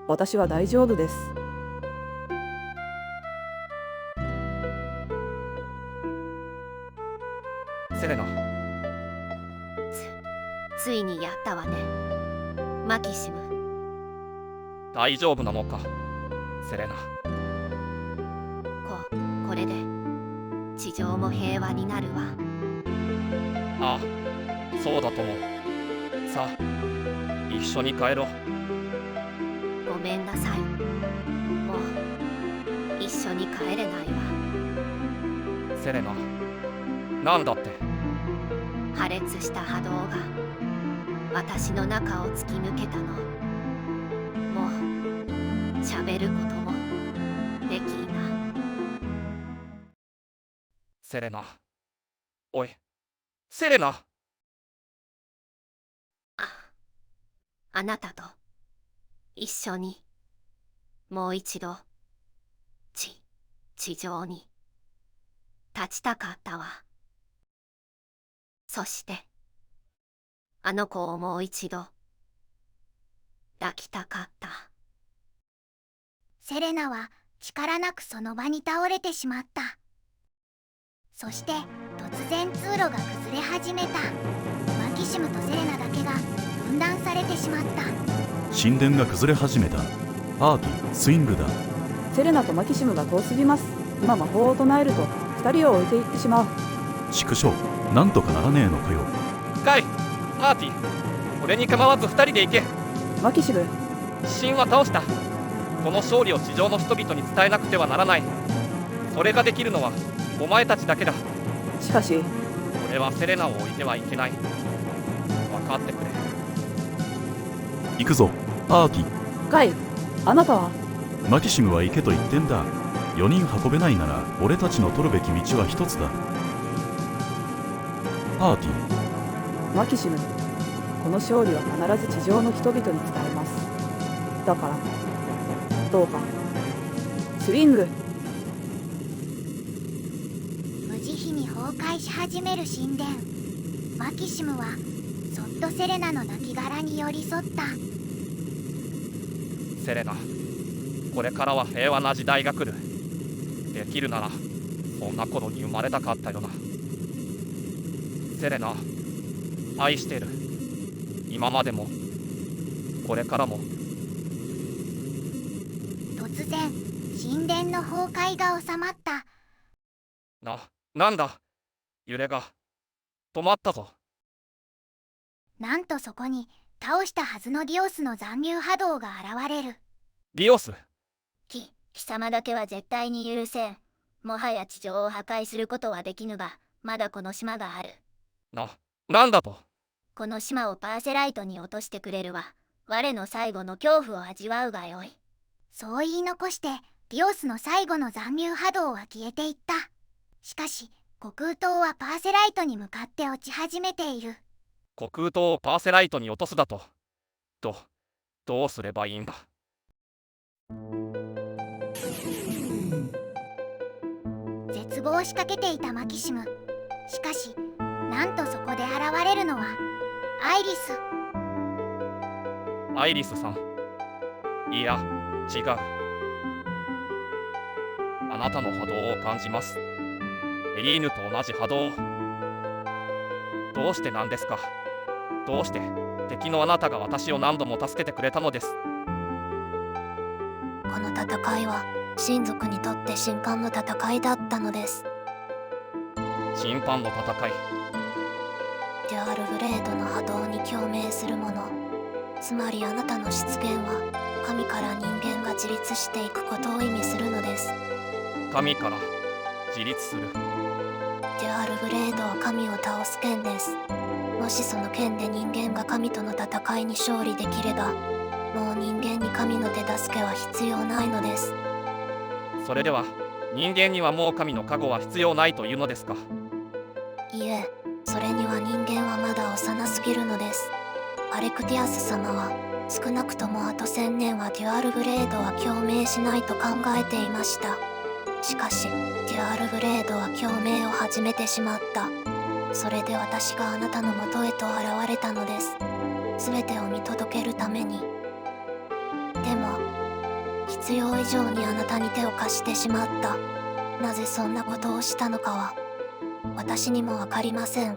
私は大丈夫です。セレナ。ついにやったわね、マキシム。大丈夫なのか、セレナ。これで地上も平和になるわ。ああ、そうだと思う。さあ、一緒に帰ろう。ごめんなさい。もう一緒に帰れないわ。セレナ、なんだって。破裂した波動が私の中を突き抜けたの。もう喋ることもできんな。セレナ。おい、セレナ。あなたと一緒にもう一度地上に立ちたかったわ。そしてあの子をもう一度抱きたかった。セレナは力なくその場に倒れてしまった。そして突然通路が崩れ始めた。マキシムとセレナだけが分断されてしまった。神殿が崩れ始めた。アーティ、スイングだ。セレナとマキシムが遠すぎます。今魔法を唱えると2人を置いていってしまう。畜生、なんとかならねえのかよ。ガイ、アーティ、俺に構わず2人で行け。マキシム、神は倒した。この勝利を地上の人々に伝えなくてはならない。それができるのはお前たちだけだ。しかし俺はセレナを置いてはいけない。分かってくれ。行くぞ、アーティ。ガイ、あなたは。マキシムは行けと言ってんだ。4人運べないなら俺たちの取るべき道は一つだ。アーティ。マキシム、この勝利は必ず地上の人々に伝えます。だからどうかスイング。無慈悲に崩壊し始める神殿。マキシムはそっとセレナの亡骸に寄り添った。セレナ、これからは平和な時代が来る。できるならそんな頃に生まれたかったよな。セレナ、愛してる。今までもこれからも。突然神殿の崩壊が収まった。なんだ、揺れが止まったぞ。なんとそこに倒したはずのディオスの残留波動が現れる。ディオス、貴様だけは絶対に許せん。もはや地上を破壊することはできぬが、まだこの島がある。なんだと。この島をパーセライトに落としてくれるわ。我の最後の恐怖を味わうがよい。そう言い残してディオスの最後の残留波動は消えていった。しかし虚空島はパーセライトに向かって落ち始めている。虚空島をパーセライトに落とすだと。どうすればいいんだ。絶望しかけていたマキシム。しかしなんとそこで現れるのはアイリス。アイリスさん、いや違う。あなたの波動を感じます。エリーヌと同じ波動。どうしてなんですか。どうして敵のあなたが私を何度も助けてくれたのです。この戦いは親族にとって審判の戦いだったのです。審判の戦い。デュアルブレードの波動に共鳴するもの、つまりあなたの出現は神から人間が自立していくことを意味するのです。神から自立する。デュアルブレードは神を倒す剣です。もしその剣で人間が神との戦いに勝利できれば、もう人間に神の手助けは必要ないのです。それでは人間にはもう神の加護は必要ないというのですか。いえ、それには人間はまだ幼すぎるのです。アレクティアス様は少なくともあと1000年はデュアルブレードは共鳴しないと考えていました。しかしデュアルブレードは共鳴を始めてしまった。それで私があなたのもとへと現れたのです。全てを見届けるために。でも必要以上にあなたに手を貸してしまった。なぜそんなことをしたのかは私にも分かりません。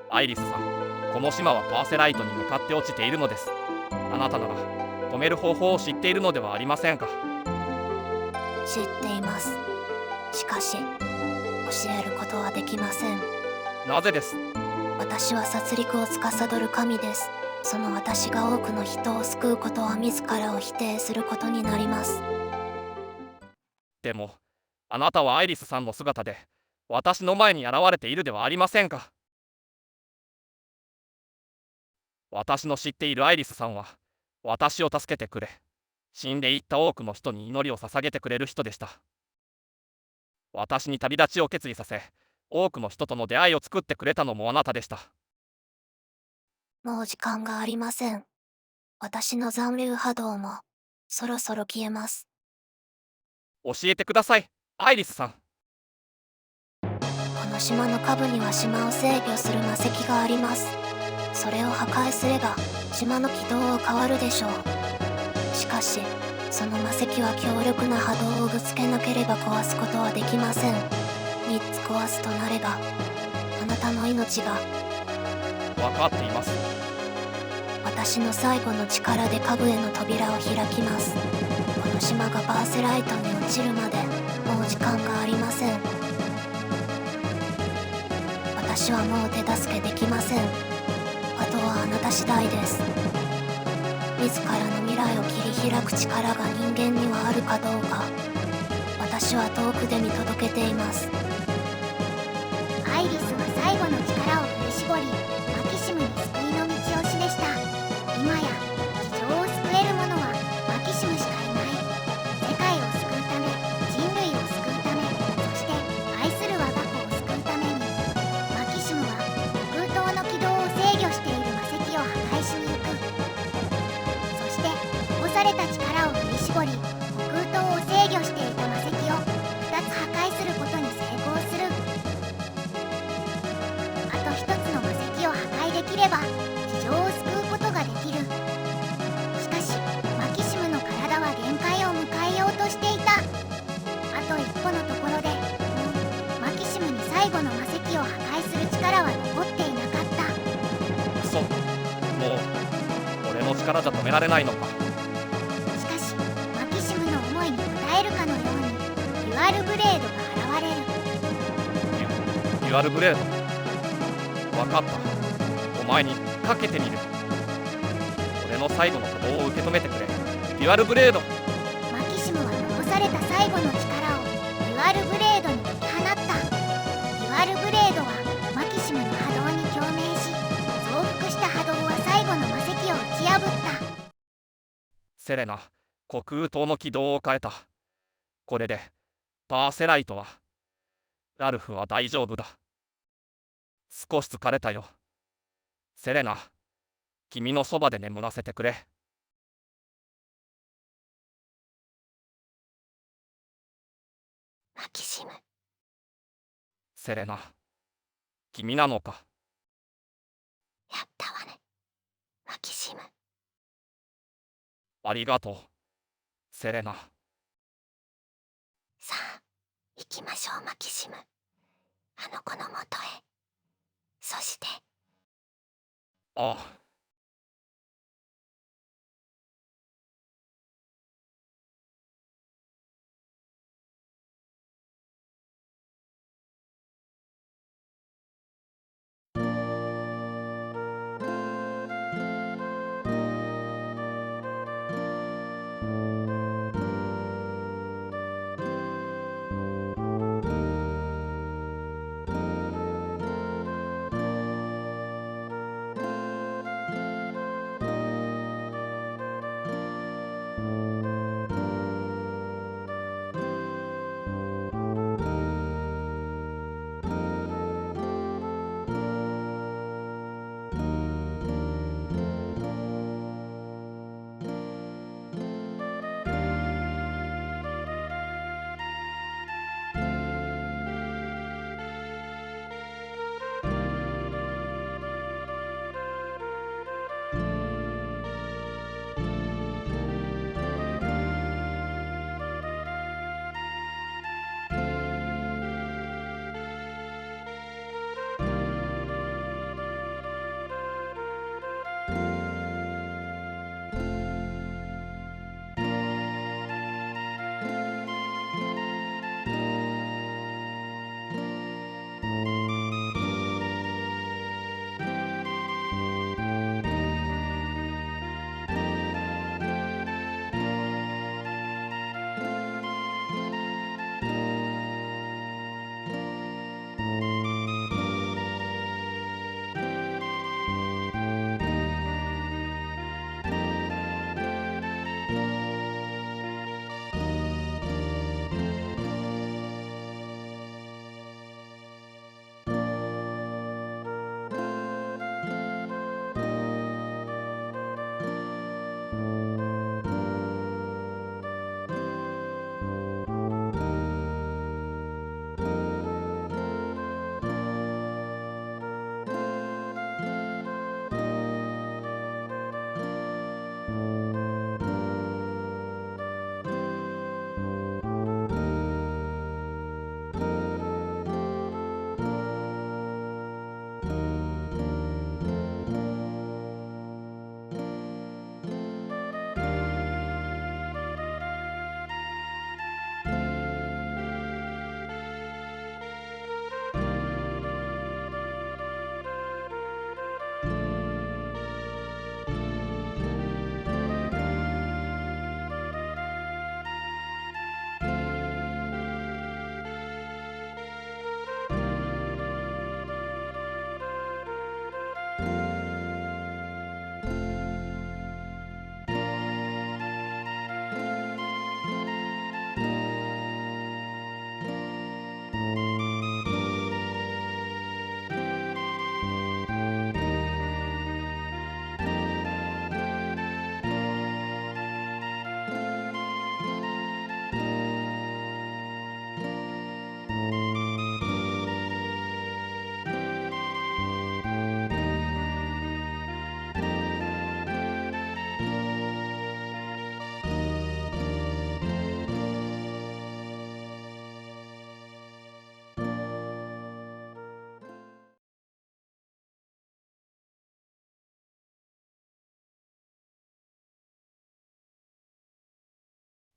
アイリスさん、この島はパーセライトに向かって落ちているのです。あなたなら止める方法を知っているのではありませんか。知っています。しかし教えることはできません。なぜです。私は殺戮を司る神です。その私が多くの人を救うことは自らを否定することになります。でもあなたはアイリスさんの姿で私の前に現れているではありませんか。私の知っているアイリスさんは私を助けてくれ、死んでいった多くの人に祈りを捧げてくれる人でした。私に旅立ちを決意させ、多くの人との出会いを作ってくれたのもあなたでした。もう時間がありません。私の残留波動もそろそろ消えます。教えてください、アイリスさん。この島の下部には島を制御する魔石があります。それを破壊すれば島の軌道は変わるでしょう。しかしその魔石は強力な波動をぶつけなければ壊すことはできません。3つ壊すとなればあなたの命が。分かっています。私の最後の力で下部への扉を開きます。この島がパーセライトに落ちるまでもう時間がありません。私はもう手助けできません。あとはあなた次第です。自らの未来を切り開く力が人間にはあるかどうか、私は遠くで見届けています。アイリスは最後の力を振り絞りマキシムに救いの道を示した。今や地上を救える者はマキシムしかいない。世界を救うため、人類を救うため、そして愛する我が子を救うために、マキシムは虚空島の軌道を制御している魔石を破壊しに行く。そして残された力を振り絞り虚空島を制御していた魔石を2つ破壊することに成功する。あと1つの魔石を破壊できれば地上を救うことができる。しかしマキシムの体は限界を迎えようとしていた。あと一歩のところでもうマキシムに最後の魔石を破壊する力は残っていなかった。くそ、もう俺の力じゃ止められないのか。しかしマキシムの思いュアルブレードが現れる。デュアルブレード。わかった。お前にかけてみる。俺の最後の波動を受け止めてくれ。デュアルブレード。マキシムは残された最後の力をデュアルブレードに解き放った。デュアルブレードはマキシムの波動に共鳴し、増幅した波動は最後の魔石を打ち破った。セレナ、虚空塔の軌道を変えた。これでパーセライトは、ラルフは大丈夫だ。少し疲れたよ。セレナ、君のそばで眠らせてくれ。マキシム。セレナ、君なのか。やったわね、マキシム。ありがとう、セレナ。さあ、行きましょう、マキシム。あの子のもとへ。そして。ああ。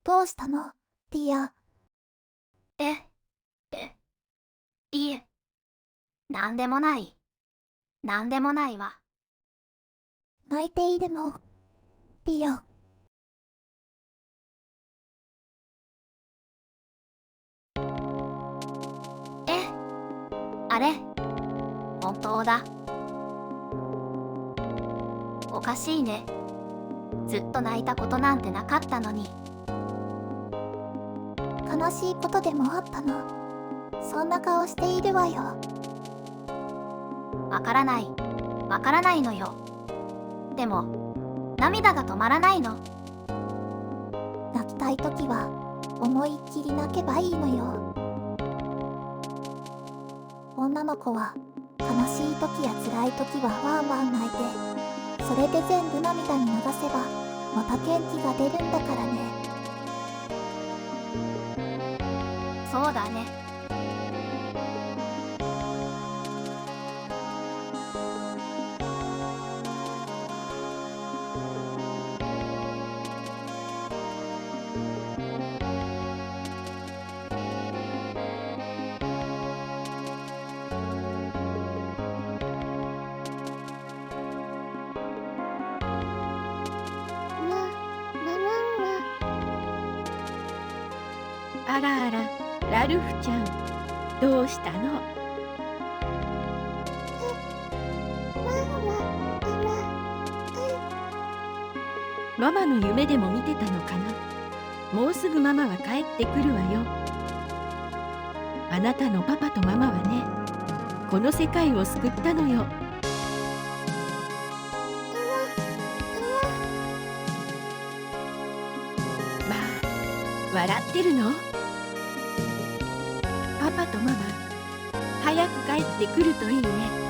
どうしたの、ディア。いえ、なんでもない。なんでもないわ。泣いているの、リオ。あれ、本当だ。おかしいね。ずっと泣いたことなんてなかったのに。悲しいことでもあったの？そんな顔しているわよ。わからない。わからないのよ。でも、涙が止まらないの。泣きたいときは思いっきり泣けばいいのよ。女の子は悲しいときや辛いときはワンワン泣いて、それで全部涙に流せばまた元気が出るんだからね。そうだね。あらあら、ラルフちゃん、どうしたの？ママの夢でも見てたのかな？もうすぐママは帰ってくるわよ。あなたのパパとママはね、この世界を救ったのよ。まあ、笑ってるの？パパとママ、早く帰ってくるといいね。